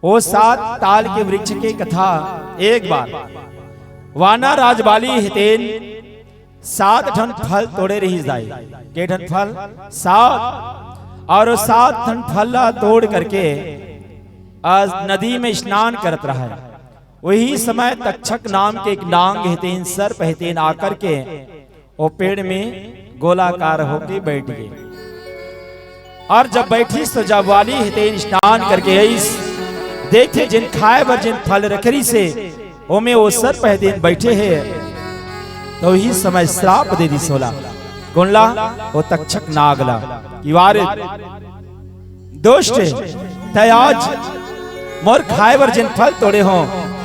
वो 7 ताल के वृक्ष की कथा एक बार वाना राजबाली हितेन 7 ठन फल तोड़े रही जाए। के ठन फल 7, और 7 ठन फल तोड़ करके आज नदी में स्नान करत रहा है। वही समय तक्षक नाम के एक नांग हेतेन सर्प हेतेन आकर के वो पेड़ में गोलाकार होके बैठ गए। और जब बैठी तो जब वाली हेतेन स्नान करके आई देखे जिन खाए बर जिन फल रखरी से ओमे वो सर्प हेतेन बैठे है। तो ही समय श्राप दे दी सोला कौनला वो तक्षक नागला कि वारे दोस्त तयाज मोर खाए बर जिन फल तोड़े हो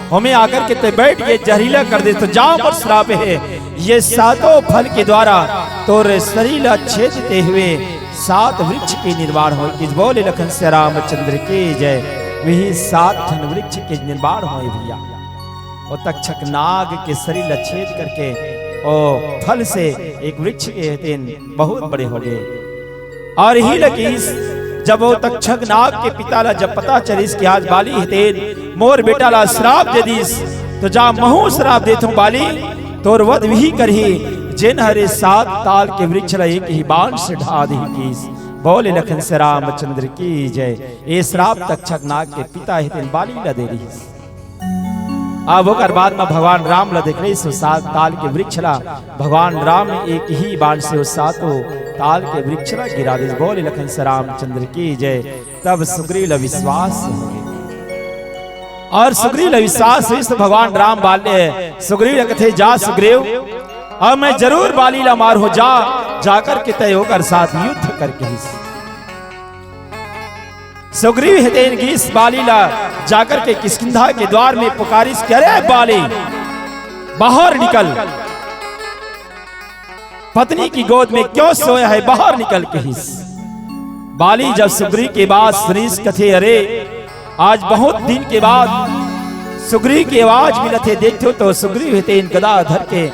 हमें आकर के ते बैठ के जहरीला कर दे। तो जाओ पर श्राप है ये 7 फल के द्वारा तोरे शरीर छेदते हुए 7 वृक्ष के निर्माण हो। किस बोले लखन से रामचंद्र के जय। वही 7 ठन वृक्ष के निर्माण हो भैया। और तक्षक नाग के शरीर छेद करके और फल से एक वृक्ष के तेन बहुत बड़े हो गए। और ही लगी जब वो तक्षक नाग के पिता ला जब पता चलिस कि आज बाली हितेन मोर बेटा ला श्राप दे दीस, तो जा महू श्राप देथू बाली तोर वध भी करही जिन हरे 7 ताल के वृक्ष ला एक ही बाण से ढा दी कीस। बोले लखन से रामचंद्र की जय। ये श्राप तक्षक नाग के पिता हितेन बाली ला दे रही। अब होकर बाद में भगवान राम ला देख रही 7 ताल के वृक्ष ला भगवान राम एक ही बाण से 7 ताल के वृक्ष ला गिरा दे। बोले लखन से रामचंद्र की जय। तब सुग्रीव ला विश्वास हो गए और सुग्रीव ला विश्वास हुई तो भगवान राम बाले सुग्रीव ला कथे जा सुग्रीव अब मैं जरूर बाली ला मार हो जाकर के तय होकर साथ युद्ध करके ही। सुग्रीव हितेन की इस बाली ला जाकर के किष्किंधा के द्वार में पुकारिस के अरे बाली बाहर निकल, पत्नी की गोद में क्यों सोया है, बाहर निकल के हिस। बाली जब सुग्रीव के बाद सुनीस कथे अरे आज बहुत दिन के बाद सुग्रीव की आवाज मिला थे देखते हो तो सुग्रीव हितेन गदा धर के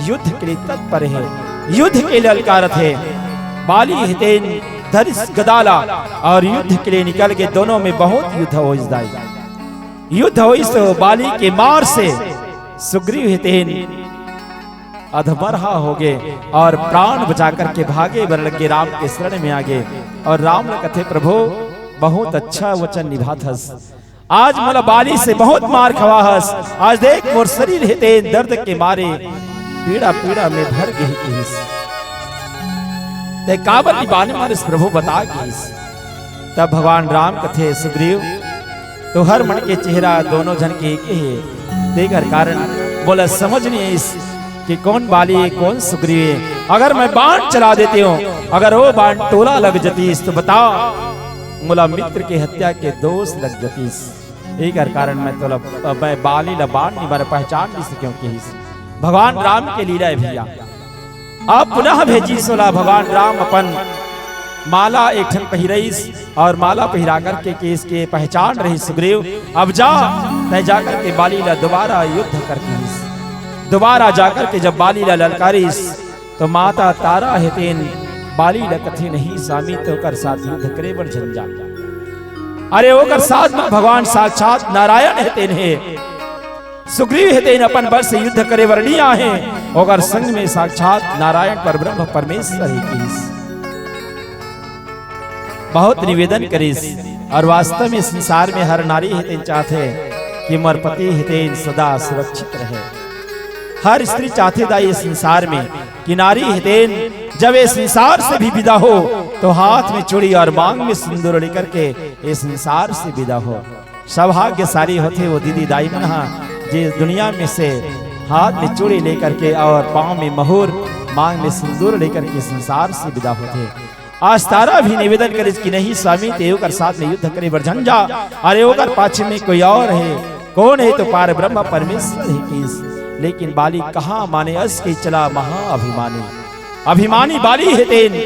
युद्ध के लिए तत्पर है, युद्ध के लिए ललकार थे। बाली हितेन धरिस गदाला और युद्ध के लिए निकल के दोनों में बहुत युद्ध हो जाए। युद्ध हो इस बाली के मार से सुग्रीव हितेन अधमरहा हो गए और प्राण बचा करके भागे बर लगे राम के शरण में आ गए। और राम ने कथे प्रभु बहुत अच्छा वचन निभाथस, आज मला बाली से बहुत मार खवा हस। आज देख मोर शरीर हितेन दर्द के मारे पीड़ा पीड़ा में भर गई। ते काबर निभाने मारे प्रभु बता गईस। तब भगवान राम कथे सुग्रीव तो हर मन के चेहरा दोनों जन के एक है देकर कारण बोला समझ नहीं इस कि कौन बाली है कौन सुग्रीव है। अगर मैं बाण चला देती हूँ अगर वो बाण टोला लग जतीस तो बताओ मोला मित्र की हत्या के दोष लग जतीस। एक कारण मैं तो मैं बाली ला बाण नहीं मारे पहचान नहीं सके। भगवान राम के लीला है भैया। आप पुनः भेजी सोला भगवान राम अपन माला एक ठन पहिरईस और माला पहिरा करके केस के पहचान रही सुग्रीव। अब जा तय जाकर के बाली ला दोबारा युद्ध करके दोबारा जाकर के जब बाली ला ललकारिस तो माता तारा हेतेन बाली ला कथे नहीं स्वामी तो कर साथ युद्ध करे बर झंझा। अरे ओकर साथ में भगवान साक्षात नारायण हेतेन है सुग्रीव हेतेन अपन बल से युद्ध करे वर्णिया है ओकर संग में साक्षात नारायण पर ब्रह्म परमेश्वर है कीस। बहुत निवेदन करीस और वास्तव में संसार में हर नारी हेतेन चाहते कि मोर पति हेतेन सदा सुरक्षित रहे। हर स्त्री चाहते दा ये संसार में कि नारी हेतेन जब ये संसार से भी विदा हो तो हाथ में चूड़ी और मांग में सिंदूर लेकर के ये संसार से विदा हो। सौभाग्यशाली होते वो दीदी दाई मना जिस दुनिया में से हाथ में चूड़ी लेकर के और पांव में मोहर मांग में सिंदूर लेकर के संसार से विदा होते। आज तारा भी निवेदन करे कि नहीं स्वामी तेव कर साथ में युद्ध करे बरझंझा। अरे ओकर पाछे में कोई और है कौन है तो पार ब्रह्म परमेश्वर है कीस। लेकिन बाली कहाँ माने अस के चला महा अभिमानी अभिमानी बाली हेतेन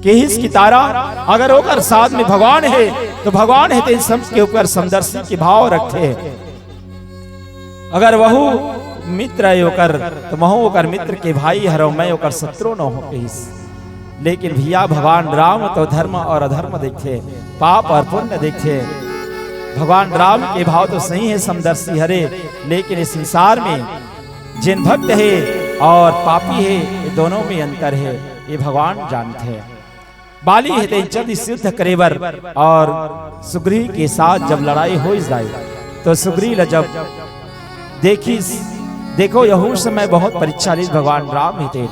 केहिस की तारा अगर ओकर साथ में भगवान है तो भगवान हेतेन सब के ऊपर समदर्शी के भाव रखते। अगर वहु मित्र है ओकर तो महु ओकर मित्र के भाई हरो मैं ओकर शत्रु न हो केहिस। लेकिन भैया भगवान राम तो धर्म और अधर्म देखते पाप और पुण्य देखते। भगवान राम के भाव तो सही है समदर्शी हरे लेकिन इस संसार में जिन भक्त है और पापी है ये दोनों में अंतर है ये भगवान जानते हैं। बाली है जब इस युद्ध करेबर और सुग्रीव के साथ जब लड़ाई हो जाए तो सुग्रीव जब देखी देखो यहू समय बहुत परीक्षा ली भगवान राम ही थे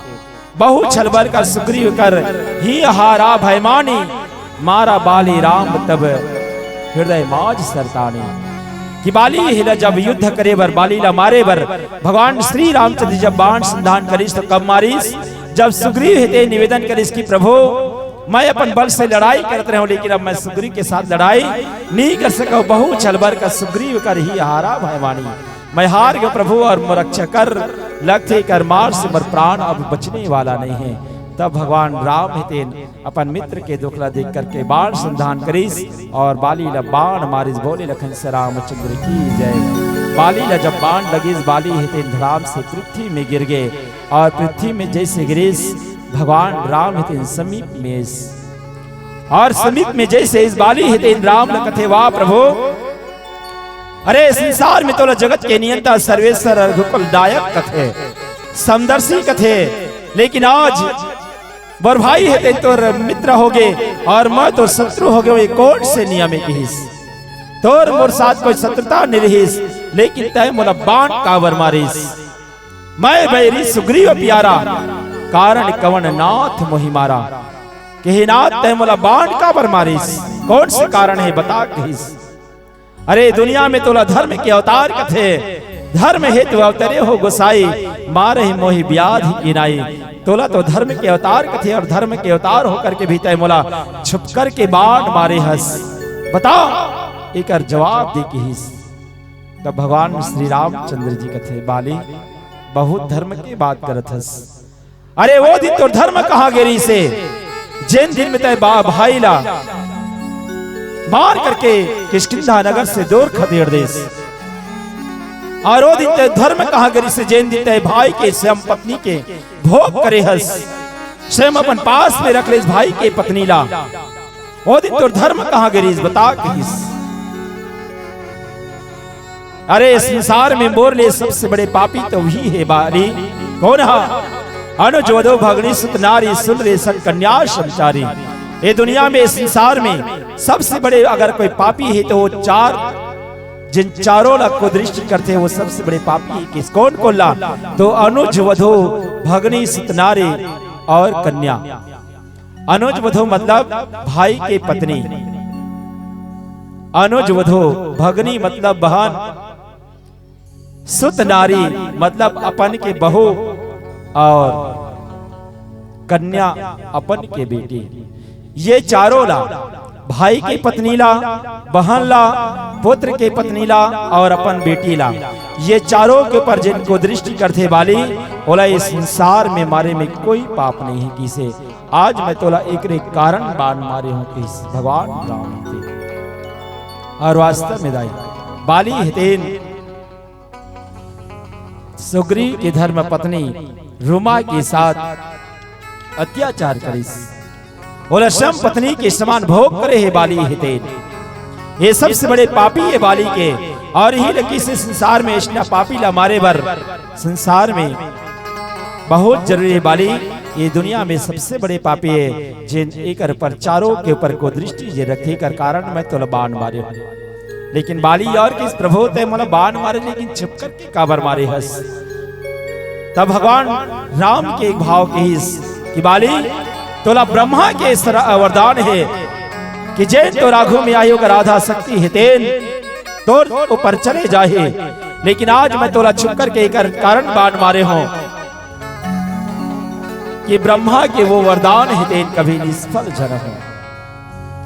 बहु छलबर कर सुग्रीव कर ही हारा भयमानी मारा बाली राम तब हृदय माज सरतानी कि बाली हिला जब युद्ध करे बर बाली ला मारे बर भगवान श्री रामचंद्र जब बाण संधान करिस तो कब मारिस जब सुग्रीव हेते निवेदन करिस कि प्रभु मैं अपन बल से लड़ाई करते रहूं लेकिन अब मैं सुग्रीव के साथ लड़ाई नहीं कर सका बहु छलबर का सुग्रीव कर ही हारा भयमानी मैं हार गया प्रभु और मोरक्षा कर लगते कर मार से मर प्राण अब बचने वाला नहीं है। तब भगवान राम हेतेन अपन मित्र के दुखला देख करके बाण संधान करिस और बाली ला बाण मारिस बोले लखन से रामचंद्र की जय। बाली ला जब बाण लगिस बाली हेतेन धड़ाम से पृथ्वी में गिर गए और पृथ्वी में जैसे गिरिस भगवान राम हेतेन समीप में और समीप में जैसे इस बाली हेतेन राम ल कथे वाह प्रभु अरे संसार में तो जगत के नियंता सर्वेश्वर रघुकुल दायक कथे समदर्शी कथे लेकिन आज बर भाई है तोर मित्र हो गए और मैं तो शत्रु हो गए कौन से नियम किहिस तोर मोर साथ कोई शत्रुता नहीं रहिस लेकिन तय मोला बाण कावर मारिस मैं बैरी सुग्रीव प्यारा कारण कवन नाथ मोहि मारा कहे नाथ तय मोला बाण कावर मारिस कौन से कारण है बता कहिस। अरे दुनिया में तोला धर्म के अवतार कथे धर्म हेतु अवतरे हो गोसाई मारे मोहि व्याधि किनाई तोला तो धर्म के अवतार कथे और धर्म के अवतार होकर के भी तय मोला छुप कर के बाण मारे हस बता एक जवाब दे किहिस। तब भगवान श्री रामचंद्र जी कथे बाली बहुत धर्म की बात करत हस। अरे वो दिन तो धर्म कहा गेरी से जिन दिन में तय भाई ला मार करके किष्किंधा नगर से दूर खदेड़ देस और वो दिन तय धर्म कहा गरी से जैन दिन तय भाई के स्वयं पत्नी के भोग करे हस स्वयं अपन पास में रख ले भाई के पत्नी ला वो दिन तो धर्म कहा गरी बता किस। अरे संसार में मोर ले सबसे बड़े पापी तो वही है बाली कौन है अनुजवधो भगनी सुत नारी सुन रे सन कन्या संचारी। ये दुनिया में संसार में सबसे बड़े अगर कोई पापी है तो वो चार जिन चारों लाख को दृष्टि करते हैं वो सबसे बड़े पापी किस कौन को ला तो अनुज वधो भगनी सुतनारी और कन्या। अनुज वधो मतलब भाई के पत्नी अनुज वधो भगनी मतलब बहन सुत नारी मतलब अपन के बहू और कन्या अपन के बेटी। ये चारों ला भाई की पत्नी ला बहन ला पुत्र के पत्नी ला और अपन बेटी ला ये चारों के ऊपर जिनको दृष्टि करते बाली बोला इस संसार में मारे में कोई पाप नहीं है किसे। आज मैं तोला एक रे कारण बाण मारे हूं कि भगवान राम थे। और वास्तव में दाई बाली हितेन सुग्रीव की धर्म पत्नी रुमा के साथ अत्याचार करिस। बोला श्रम पत्नी के समान भोग करे है बाली हितेन। ये सबसे बड़े पापी है बाली के। और ही लगी से संसार में इतना पापी ला मारे बर संसार में बहुत जरूरी है बाली। ये दुनिया में सबसे बड़े पापी है जिन एक पर चारों के ऊपर को दृष्टि जे रखे कर कारण मैं तो बाण मारे हूं। लेकिन बाली और किस प्रभु ते मतलब बाण मारे लेकिन छिप करके काबर मारे हस। तब भगवान राम के एक भाव के हिस कि बाली तोला ब्रह्मा के इस वरदान है कि जैन तो राघु में आयो का राधा शक्ति हितेन तोर ऊपर चले जाए। लेकिन आज मैं तोला छुप करके कारण बाण मारे हूं कि ब्रह्मा के वो वरदान हितेन कभी निष्फल जन हो।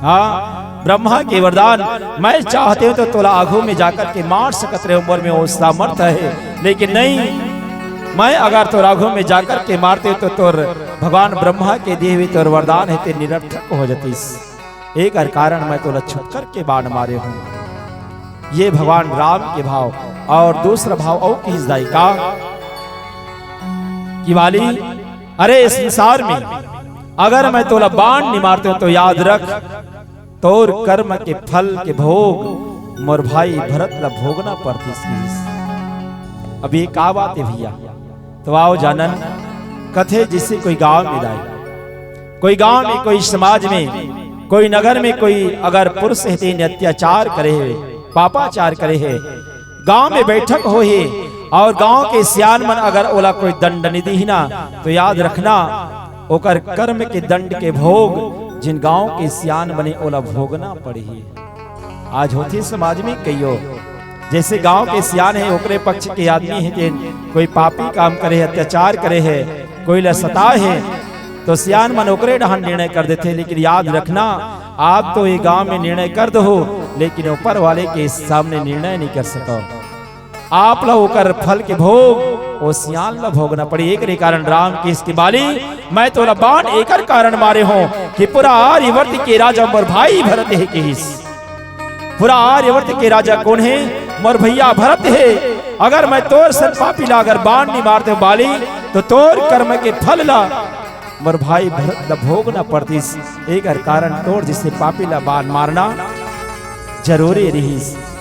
हाँ ब्रह्मा के वरदान मैं चाहते हूं तो तोला आघू में जाकर के मार सकत रहे उम्र में वो सामर्थ है। लेकिन नहीं मैं अगर तो राघव में जाकर के मारते तो तोर भगवान ब्रह्मा के दिए हुए तोर वरदान है ते निरर्थक हो जातीस। एक कारण मैं तो छुप कर के बाण मारे हूं। ये भगवान राम के भाव। और दूसरा भाव और किस दाई का कि वाली अरे इस संसार में अगर मैं तोला बाण नहीं मारते हूं तो याद रख तोर कर्म के फल के भोग मोर भाई भरत ला भोगना पड़ती। अब ये का बात है भैया। तो आओ जानन कथे जिससे कोई गांव में दाई कोई गांव में कोई समाज में कोई नगर में कोई अगर पुरुष है अत्याचार करे है पापाचार करे है गांव में बैठक हो ही और गांव के सियान मन अगर ओला कोई दंड निधि ना तो याद रखना ओकर कर्म के दंड के भोग जिन गांव के सियान बने ओला भोगना पड़ी। आज होती समाज में कईयो जैसे गांव के सियान है ओकरे पक्ष के आदमी है कि कोई पापी काम करे अत्याचार करे है कोई लसता है तो सियान मन ओकरे डहान निर्णय कर देते। लेकिन याद रखना आप तो ये गांव में निर्णय कर दो लेकिन ऊपर वाले के सामने निर्णय नहीं कर सको। आप ला होकर फल के भोग वो सियान ला भोगना पड़ी। एक कारण राम की इसकी बाली मैं तो बाण एक कारण मारे हो कि पूरा आर्यवर्त के राजा मोर भाई भरत है कि पूरा आर्यवर्त के राजा कौन है मोर भैया भरत है। अगर मैं तोर सन पापी ला अगर बाण नहीं मारते बाली तो तोर कर्म के फल ला मोर भाई भरत ला भोगना पड़ती। एक कारण तोर जिससे पापी ला बाण मारना जरूरी रही।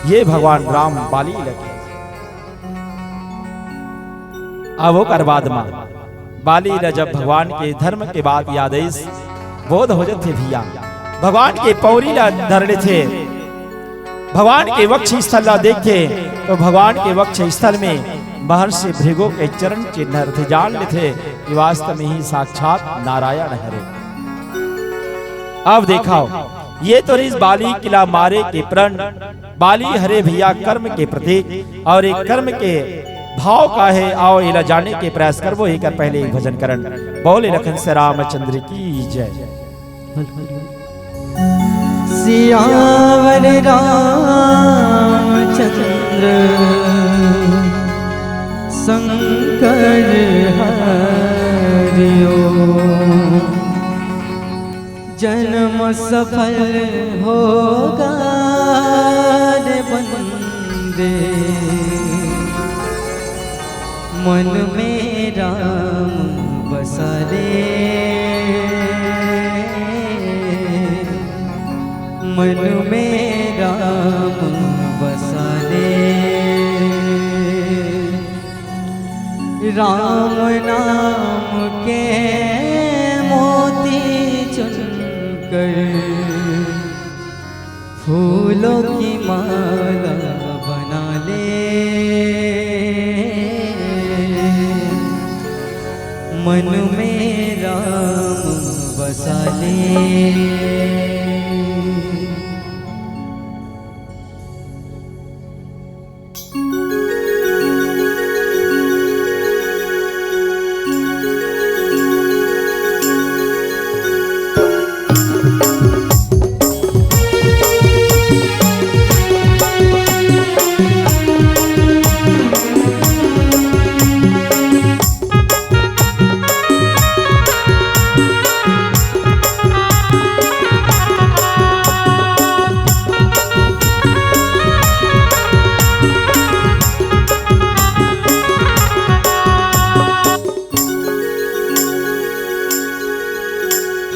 ये भगवान राम बाली लगे। अब वो कर बाद मां बाली ला जब भगवान के धर्म के बाद याद बोध हो जाते भैया भगवान के पौरी ला धरने थे भगवान के वक्ष स्थल ला देखते तो भगवान के वक्ष स्थल में महर्षि भृगु के चरण चिन्ह थे। जान लेते कि वास्तव में ही साक्षात नारायण हरे। अब देखाओ ये तो इस बाली किला मारे के प्रण बाली हरे भैया कर्म के प्रतीक और एक कर्म के भाव का है। आओ इला जाने के प्रयास कर वो एक पहले एक भजन करण बोले लखन से रामचंद्र की जय। सियावर रामचंद्र शंकर हरिओ जन्म सफल होगा रे बंदे मन में राम बसा ले मन में राम बसा ले। राम नाम के मोती चुनकर फूलों की माला बना ले मन में राम बसा ले।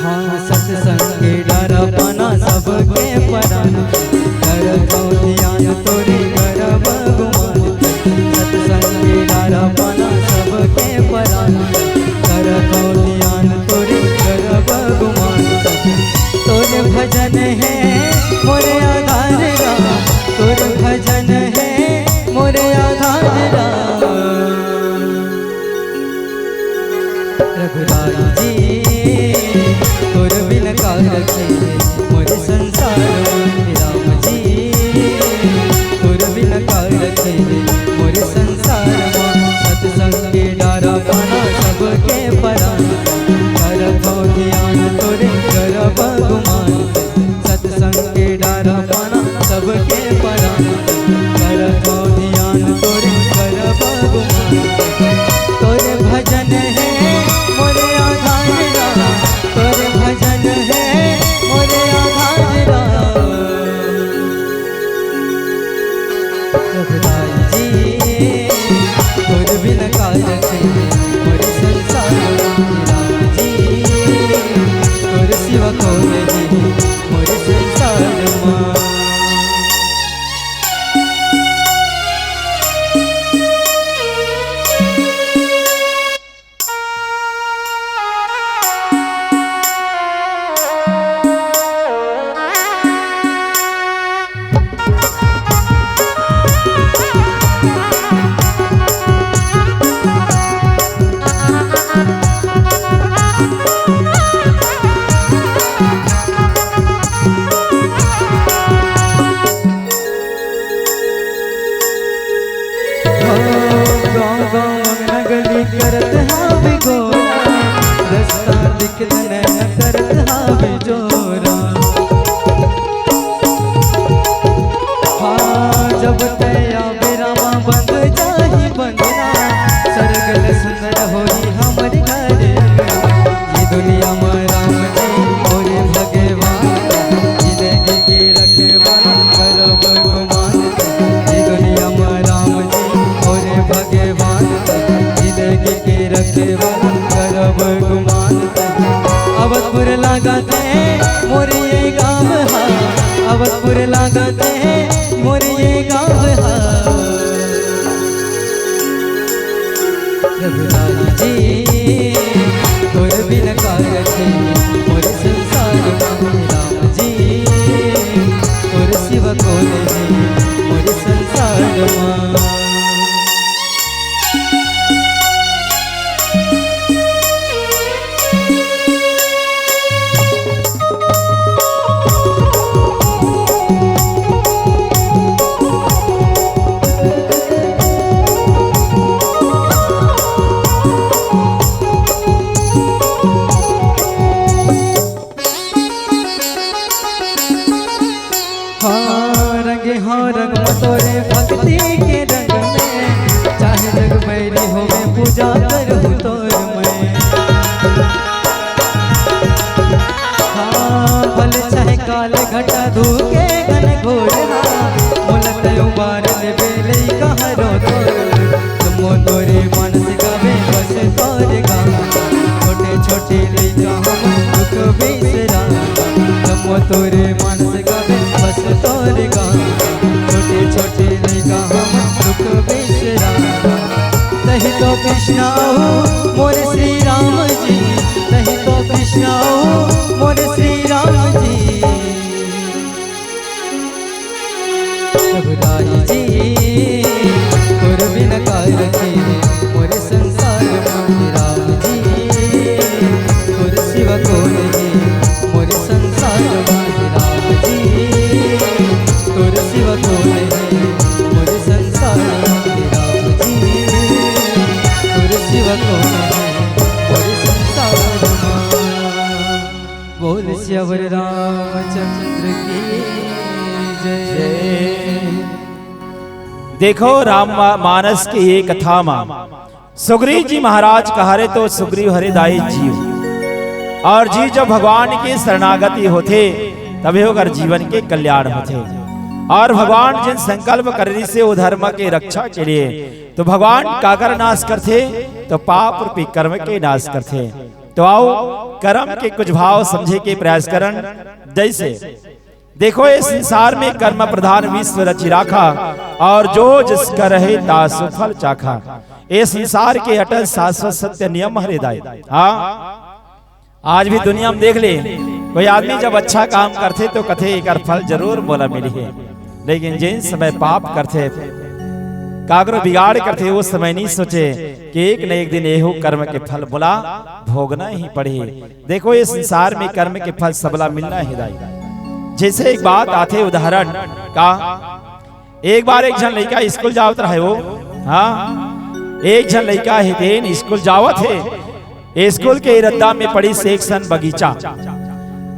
हाँ सत्संग के डरा पाना सबके पराना कर दो ध्यान तोरे कर भगवान सत्संग के डरा पाना सबके पराना कर दो ध्यान तोरे कर भगवान तोरे भजन है मोरे आधार राम तोरे भजन है मोरे आधार राम रघुराई जी तोर बिन का रखे मोरे संसार राम जी तोर बिन का रखे मोरे संसार सत्संग के डारा पाना सबके पराना कर दो ध्यान तोरे कर भगवान सत्संग के डारा पाना सबके पराना कर दो ध्यान तोरे कर भगवान तोरे भजन है मोरे आधार राम तोरे भजन है मोरे आधार राम रघुराई जी तोर बिन का रखे मोरे संसार राम जी तोर सिवा को नहीं मोरे संसार माँ करत हाँ बिगोरा रास्ता दिखत न करत हाँ बिजोरा हाँ जब तया बेरामा बंद जाही बंदना सरगल सुंदर होई हमर घर ये दुनिया में राम जी मोरे भगवान जिंदगी के रखवाला कर भगवान ये दुनिया में राम जी मोरे भगवान जिंदगी के रखवाला कर भगवान अवधपुर लागते मोरे ये गाँव हा अवधपुर लागते मोरे ये गाँव हा रघुराई जी तोर बिन का रखे मोरे संसार राम जी तोर सिवा को नहीं मोरे संसार माँ हाँ रंग तोरे भक्ति के रंग में चाहे जग बैरी हो मैं पूजा करूँ तोर में हाँ भल चाहे काल घटा धूके घन घोर मोलत उबार ले बेले कहरो तोर तुमो तोरे मानस गावे बस तोरे गावा छोटे छोटे लइका हम दुख बिसरा तुमो तोरे मानस गावे बस तोरे गावा छोटे छोटे लइका हम दुख बिसरा तही तो कृष्णा हो मोरे श्री राम जी तही तो कृष्णा हो मोरे श्री राम जी रघुराई जी तोर बिन का रखे मोरे संसार राम जी तोर सिवा को नहीं मोरे संसार राम जी तोर सिवा को नहीं मोरे संसार राम जी तोर सिवा को नहीं मोरे संसार बोल श्यावर रामचंद्र की जय। देखो राम मानस के ये कथा में सुग्रीव जी महाराज कहारे तो सुग्रीव हरिदाई जीव और जी जब भगवान के शरणागति होते तभी होकर जीवन के कल्याण होते और भगवान जिन संकल्प करने से वो धर्म के रक्षा के लिए तो भगवान काकर नाश करते तो पाप रूपी कर्म के नाश करते तो आओ कर्म के कुछ भाव समझे के प्रयास करन। जैसे देखो ये संसार में कर्म प्रधान विश्व रचि राखा, और जो जिसका रहे तासु फल चाखा। ये संसार के अटल शाश्वत सत्य नियम हृदय। हाँ, आज भी दुनिया में देख ले, कोई आदमी जब अच्छा काम करते तो कथे एक फल जरूर मोला मिली है, लेकिन जिन समय पाप करते कागरो बिगाड़ करते उस समय नहीं सोचे कि एक न एक दिन एहो कर्म के फल बोला भोगना ही पड़े। देखो ये संसार में कर्म के फल सबला मिलना है दाई। जैसे एक बात आते उदाहरण का, एक बार एक जन लड़का स्कूल जावत रहे वो। हाँ, एक जन लड़का है स्कूल जावत है। स्कूल के रद्दा में पड़ी सेक्शन बगीचा,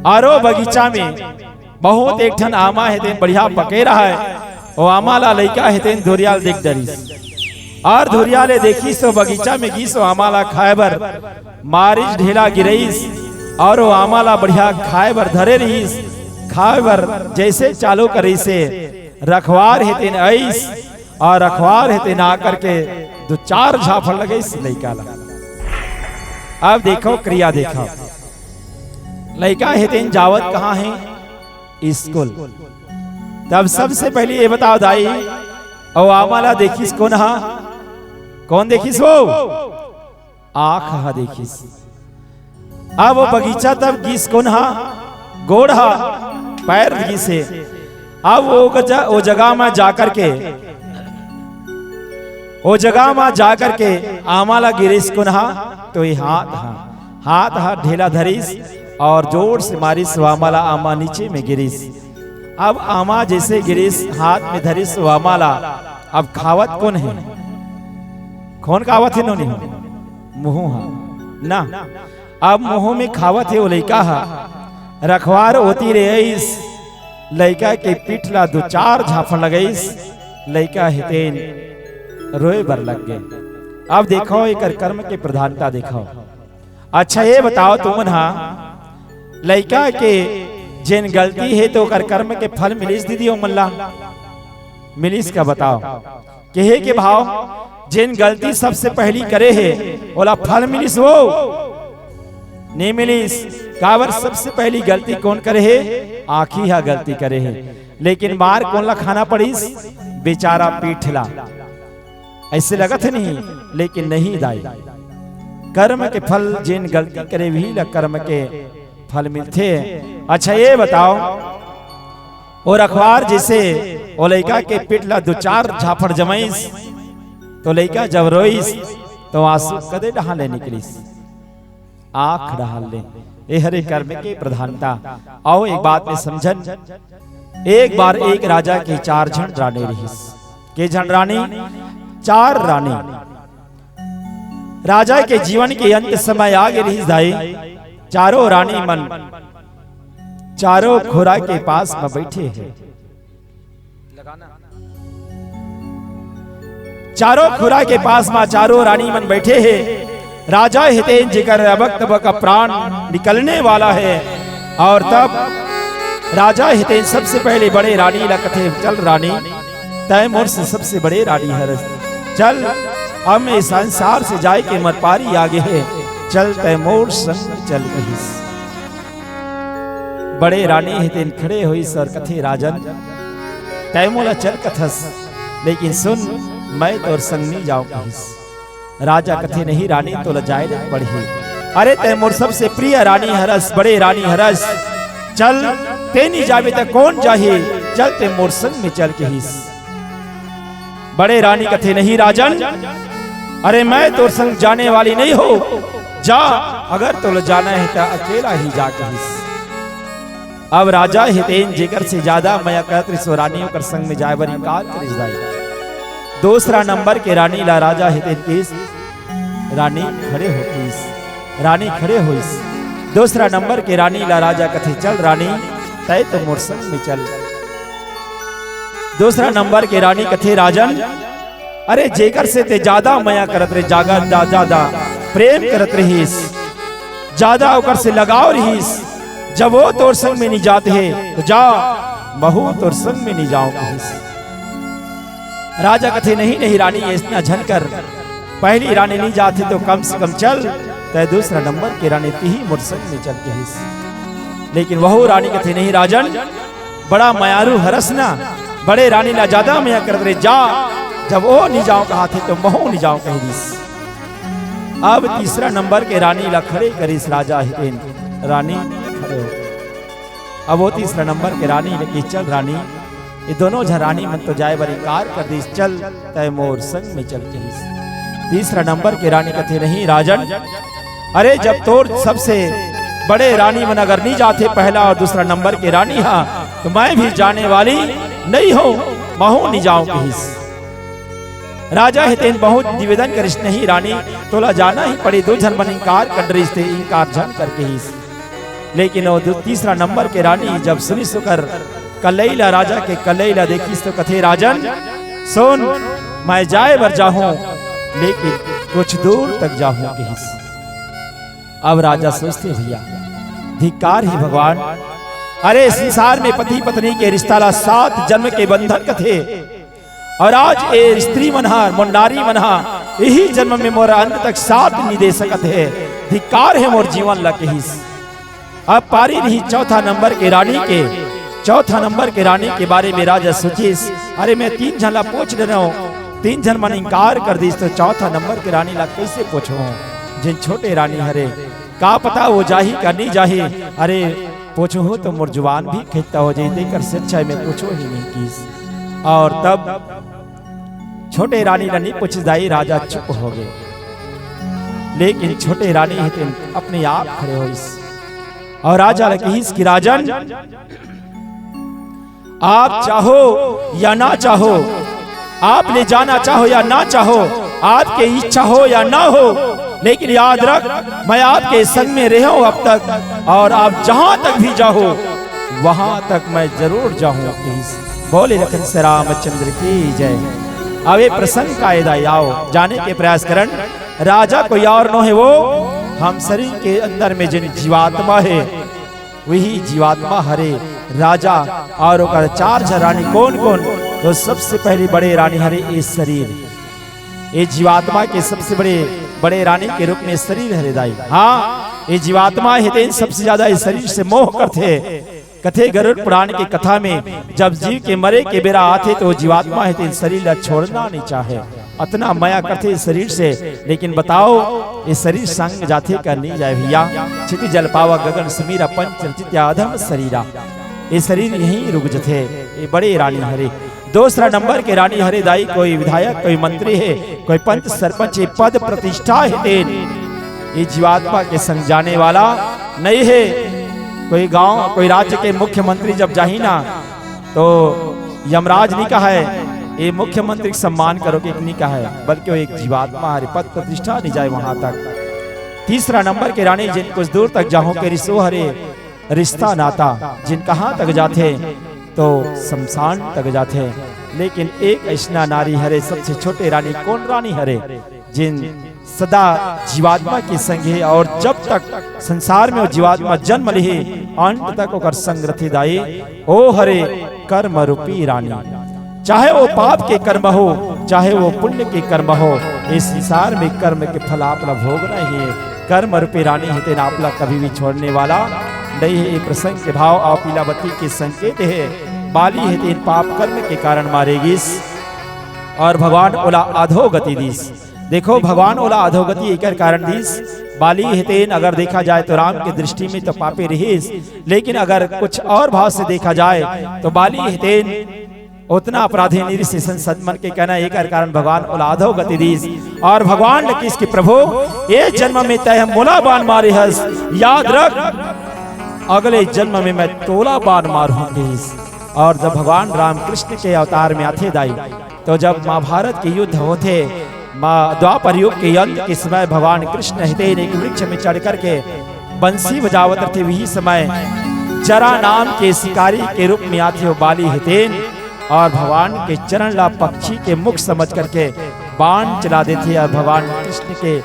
और वो बगीचा में बहुत एक ठन आमा है बढ़िया पके रहा है। वो आमा ला लड़का है धुरियाल देख डरीस, और धुरियाले देखी तो बगीचा में गीस आमा ला खाए बर मारिच ढेला गिरईस, और वो आमा ला बढ़िया खाए बर धरे रहीस। खाए बर जैसे चालू करी से रखवार हेते ऐस, और रखवार हेते ना करके दो चार झाफड़ लगे इस लड़का ला। अब देखो क्रिया देखो, लड़का हेते जावत कहाँ है? स्कूल। तब सबसे पहले ये बताओ दाई, और आमाला देखिस कौन हा? कौन देखिस वो? आँख हा देखिस। अब वो बगीचा तब गीस कौन हा? गोड़ हा, पैर गीसे। अब वो जगह में जाकर के आमाला गिरीस कौन हा? तो ये हाथ हा ढेला धरीस, और जोर से मारिस आमाला आमा नीचे में गिरीस। अब आमा जैसे गिरीस हाथ में धरीस आमाला, अब खावत कौन है? कौन खावत है? नोनी मुँह ना। अब मुँह में खावत है वो लड़का हा। रखवार होती रहीस, लड़का के पीठला दो चार झाफड़ लगईस, लड़का हितेन रोए बर लग गए। अब देखो एक कर्म के प्रधानता देखो। अच्छा ये बताओ तुमन हा, लड़का के जिन गलती है तो कर कर्म के फल मिलिस दीदी ओ मल्ला मिलिस का बताओ? कहे के भाव जिन गलती सबसे पहली करे है बोला फल मिलिस वो नहीं मिलिस। कावर सबसे पहली गलती कौन करे है? आखी हा गलती करे है, लेकिन मार कौन ला खाना पड़ीस? बेचारा पीठला। ऐसे लगत है नहीं, लेकिन नहीं दाई। कर्म के फल जिन गलती करे भी ला कर्म के फल मिलते। अच्छा ये बताओ, और अखबार जैसे ओ लड़का के पिटला दो चार झाफड़ जमाईस, तो लड़का जब रोईस तो आंसू कदे डहाले निकलिस? आंख डहाल ले। ये हरे कर्म के प्रधानता। आओ एक बात में समझन। एक बार एक राजा के चार झन रानी रहीस। के झन रानी? चार रानी। राजा के जीवन के अंत समय आगे रहीस दाई। चारों रानी मन चारों खुरा के पास में बैठे हैं। चारों खुरा के पास में चारों रानी मन बैठे हैं। राजा हितेन जिकर अबक तबक प्राण निकलने वाला है, और तब राजा हितेन सबसे पहले बड़े रानी लकथे, चल रानी तय मोर से सबसे बड़े रानी है, चल अब मैं संसार से जाए के मत पारी आगे है, चल तय मोर संग चल रहीस। बड़े रानी हितेन खड़े हुई सर कथे राजन तय मोला चल कथस, लेकिन सुन मैं तोर संग नहीं जाऊं कहिस। राजा कथे नहीं रानी तो लजाए न बढ़ी। अरे तय मोर सबसे प्रिय रानी हरस, बड़े रानी हरस, चल ते नहीं जावे तो कौन जाहे, चल ते मोर संग में चल के हिस। बड़े रानी कथे नहीं राजन, अरे मैं तोर संग जाने वाली नहीं हो, जा अगर तो जाना है तो अकेला ही जा कहिस। अब राजा हितेन जेकर से ज्यादा मैं कहत रानियों कर संग में जाए बर इनकार करिस दाई। दूसरा नंबर के रानी ला राजा हितेन केस रानी खड़े होतीस, रानी खड़े होइस। दूसरा नंबर के रानी ला राजा कथे चल रानी तय तो मोर संग में चल। दूसरा नंबर के रानी कथे राजन, अरे जेकर से ते ज्यादा मया करत रे, जागा ज्यादा प्रेम करत रहीस, ज्यादा ओकर से लगाव रहीस, जब वो तोर संग में नहीं जाते है तो जा महू तोर संग में नहीं जाओ कहिस। राजा कथे नहीं नहीं रानी इतना झनकर पहली रानी नहीं जाते तो कम से कम चल तय दूसरा नंबर के रानी ती ही मोर संग में चल के हिस। लेकिन वह रानी कथे नहीं राजन, बड़ा मयारू हरसना, बड़े रानी ला ज्यादा मया कर रे जा, जब वो नहीं जाओ कहा थे तो महू नहीं जाओ कह दिस। अब तीसरा नंबर के रानी ला खड़े करिस राजा हितेन, रानी खड़े हो। अब वो तीसरा नंबर के रानी ने चल रानी, ये दोनों झरानी मन तो जाए बड़ी कार कर दिस, चल तय मोर संग में चल के हिस। तीसरा नंबर के रानी कथे नहीं राजन, अरे जब तोर सबसे बड़े रानी मन अगर नहीं जाते पहला और दूसरा नंबर के रानी हाँ, तो मैं भी जाने वाली नहीं हूं, महू नहीं जाऊं कहिस। राजा हितेन बहुत निवेदन करिस नहीं रानी, तोला जाना ही पड़े, दो झन मन इनकार कर रही थे, इनकार झन करके हिस। लेकिन वो तीसरा नंबर के रानी जब सुनी सुकर कलैला राजा के कलैला देखिस तो कथे राजन सुन, मैं जाए बर जाऊं लेकिन कुछ दूर तक जाऊं कहिस। अब राजा सोचते भैया धिक्कार ही भगवान, अरे संसार में पति पत्नी के रिश्ता ला 7 जन्म के बंधन कथे, और आज ए स्त्री मनहा मोर नारी मनहा यही जन्म में मोर अंत तक साथ नहीं दे सकत है, धिक्कार है मोर जीवन ला कहिस। अब पारी रही चौथा नंबर के रानी के, चौथा नंबर के रानी के बारे में राजा सोचिस, अरे मैं 3 झन ला पूछ रहा हूँ, 3 झन मन इनकार कर दिस, तो चौथा नंबर के रानी ला कैसे पूछूं, जिन छोटे रानी हरे का पता वो जाही का नहीं जाही, अरे पूछो हो तो मोर जुबान भी खिंचता हो जाए, देकर सच्चाई में पूछो ही नहीं किस। और तब छोटे रानी ने नहीं पूछ जाई, राजा चुप हो गए। लेकिन छोटे रानी अपने आप खड़े हो इस, और राजा ने कहिस कि राजन आप चाहो या ना चाहो, आप ले जाना चाहो या ना चाहो, आपके इच्छा हो या ना हो, लेकिन याद रख मैं आपके संग में रहा हूं अब तक, और आप जहां तक भी जाओ वहां तक मैं जरूर जाऊं। बोले लखन से रामचंद्र की जय। अब ये प्रसंग कायदा आओ जाने के प्रयास करन, राजा कोई और न है, वो हम शरीर के अंदर में जिन जीवात्मा है वही जीवात्मा हरे राजा, और 4 रानी कौन कौन, तो सबसे पहली बड़े रानी हरे ये शरीर, ये जीवात्मा के सबसे बड़े रानी के रूप में शरीर हरिदाई। हाँ ये जीवात्मा हितेन सबसे ज्यादा इस शरीर से मोह करते, कथे गरुड़ पुराण की कथा में जब जीव के मरे के बेरा आते तो जीवात्मा हितेन शरीर छोड़ना नहीं चाहे, अतना माया करते इस शरीर से। लेकिन बताओ ये शरीर संग जाते कर नहीं जाए भैया, क्षिति जल पावा गगन समीरा पंच अधम शरीरा, ये शरीर यही रुक जथे। ये बड़े रानी हरे दूसरा नंबर के रानी हरे दाई, कोई विधायक कोई मंत्री है कोई पंच सरपंच पद प्रतिष्ठा है, ये जीवात्मा के संग जाने वाला नहीं है। कोई गांव कोई राज्य के मुख्यमंत्री जब जाही ना तो यमराज नहीं कहा है ये मुख्यमंत्री का सम्मान करोगे, नहीं कहा है, बल्कि वो एक जीवात्मा हरे पद प्रतिष्ठा नहीं जाए वहां तक। तीसरा नंबर के रानी जिन कुछ दूर तक जाहो के रिश्तो हरे रिश्ता नाता, जिन कहाँ तक जाते तो शमशान तक जाते। लेकिन एक ऐसा नारी हरे सबसे छोटे रानी कौन रानी हरे, जिन सदा जीवात्मा के संग है, और जब तक संसार में वो जीवात्मा जन्म ले अंत तक ओकर संग रथी दाई, ओ हरे कर्म रूपी रानी, चाहे वो पाप के कर्म हो चाहे वो पुण्य के कर्म हो, इस संसार में कर्म के फल आपला भोगना ही है। कर्म रूपी रानी हितेन आपला कभी भी छोड़ने वाला नहीं है। ये प्रसंग के भाव और पीलावती के संकेत है, बाली हितेन पाप कर्म के कारण मारेगीस और भगवान ओला अधोगति दीस। देखो भगवान ओला अधोगति एक कारण दीस, बाली हितेन अगर देखा जाए तो राम की दृष्टि में तो पापे रहीस, लेकिन अगर कुछ और भाव से देखा जाए तो बाली हितेन उतना अपराधी निर्शिशन सदमन के कहना एक कारण भगवान औलाधो गति दीस। और भगवान ने किसके प्रभु ये जन्म में तय मोला बाण मारे हस, याद रख अगले जन्म में मैं तोला बाण मारूंगीस। और जब भगवान राम कृष्ण के अवतार में आते दाई, तो जब महाभारत के युद्ध होते, द्वापर युग के अंत के समय भगवान कृष्ण हितेन एक वृक्ष में चढ़ करके बंसी बजावत थे, वही समय जरा नाम के शिकारी के रूप में आते हो बाली हितेन, और भगवान के चरण ला पक्षी के मुख समझ करके बाण चला देते, और भगवान कृष्ण के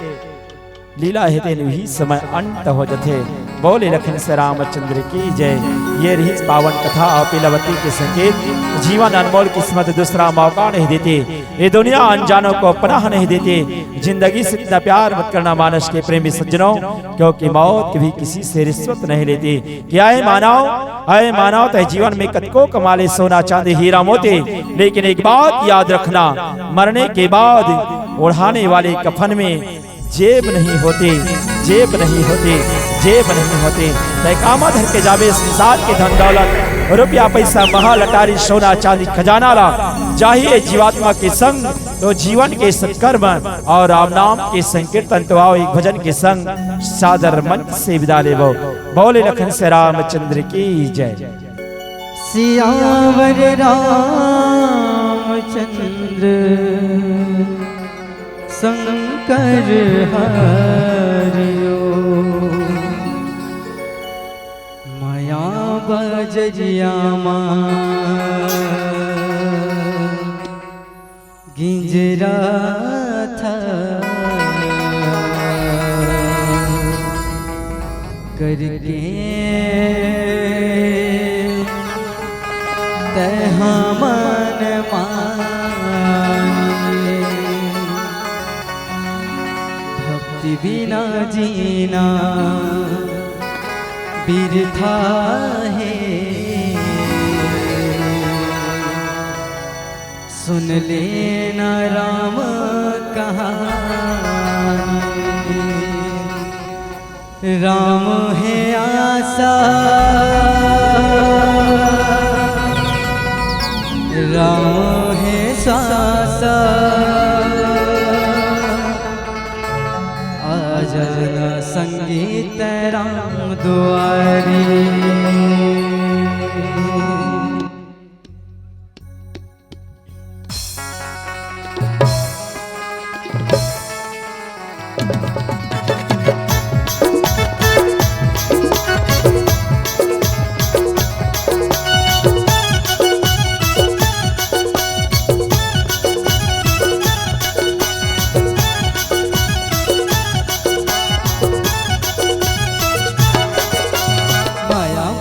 लीला हितेन वही समय अंत हो जाते। बोले लखन से रामचंद्र की जय। ये रही पावन कथा अपीलवती के संकेत। जीवन अनमोल किस्मत दूसरा मौका नहीं देते, ये दुनिया अनजानों को पनाह नहीं देते। जिंदगी से इतना प्यार मत करना मानस के प्रेमी सज्जनों, क्योंकि मौत भी किसी से रिश्वत नहीं लेती। क्या है मानव तय जीवन में कतको कमाले सोना चांदी हीरा मोती, लेकिन एक बात याद रखना, मरने के बाद ओढ़ाने वाले कफन में जेब नहीं होते, जेब नहीं होते, जेब नहीं होते। तय कामा धर के जावे संसार के धन दौलत रुपया पैसा महल अटारी सोना चांदी खजाना ला, चाहिए जीवात्मा के संग तो जीवन के सत्कर्म और राम नाम के संकीर्तन तो आओ एक भजन के संग सादर मन से विदा ले वो। बोले लखन से रामचंद्र की जय। सियावर रामचंद्र शंकर हरियो, माया बजरिया गिंजरा था करके तहा मन मानिए, भक्ति बिना जीना बिरथा है। सुन लेना राम कहानी, राम है आशा, राम है सासा, आ जाना संगीत राम दुआरी।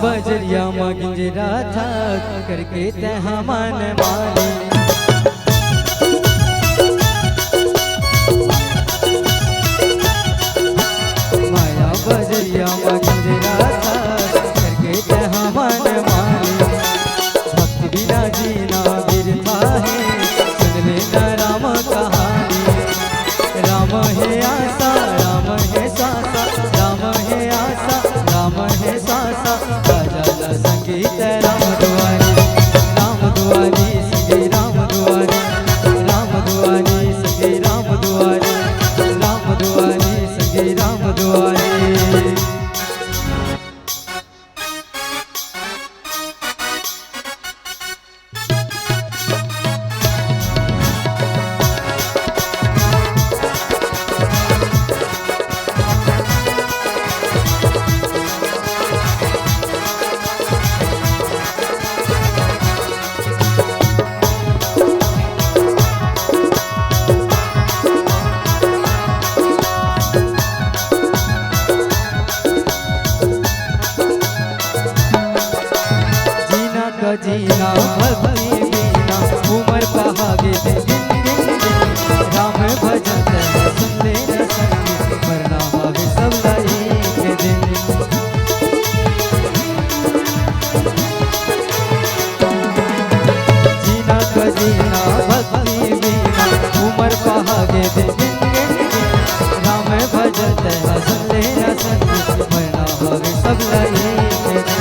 बजरिया गिंजरा था करके तहा मन मानी, माया बजरिया गिंजरा था करके तहा मन मानी। भक्ति बिना जीना बिरथा है, सुन लेना राम कहानी, राम है आशा, राम है सासा, राम है आशा, राम है सासा, संगीत राम दुआरी, राम दुआरी संगे राम दुआरी, राम दुआरी संगे राम दुआरी, राम दुआरी संगे राम दुआरी। जीना भक्ति बिना उमर पहागे दिन दिन दिन, राम भजन सुन ले न संगी, मरना आवे सब लाई के दिन। जीना का जीना भक्ति बिना उमर पहागे दिन दिन दिन, राम भजन सुन ले न संगी, मरना आवे सब लाई के दिन।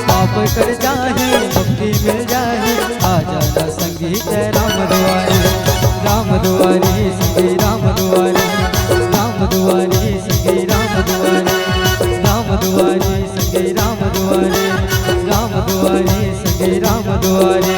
पाप कर जाहे मुक्ति मिल जाए, आ जाना संगीत राम दुआरी, राम दुआरी संगी राम दुआरी, राम दुआरी संगी राम दुआरी, राम दुआरी संगी राम दुआरी, राम दुआरी संगी राम दुआरी।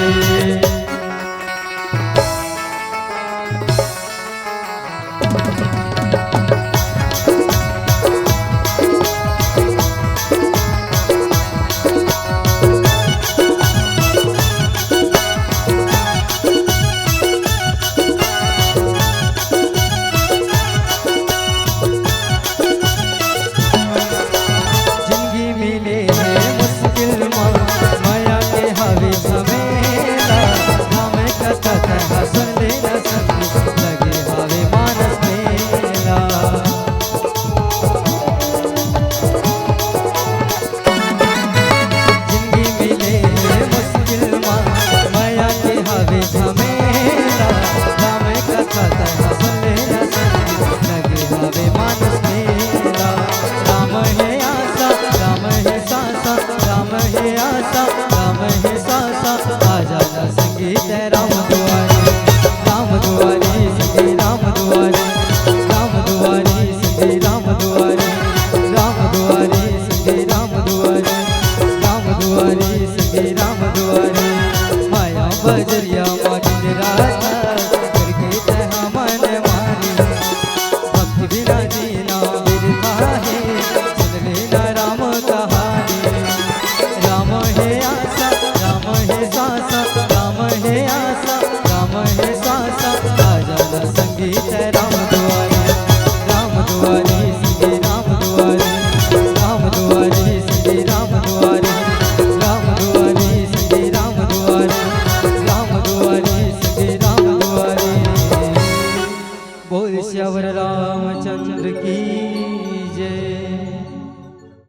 है आशा, राम है सासा, आ जाना संगीत राम दुआरे, राम दुआरे संगी राम दुआरे, राम दुआरे संगी राम दुआरे, राम दुआरे संगी राम दुआरे, राम दुआरे संगी राम दुआरे, माया बजरी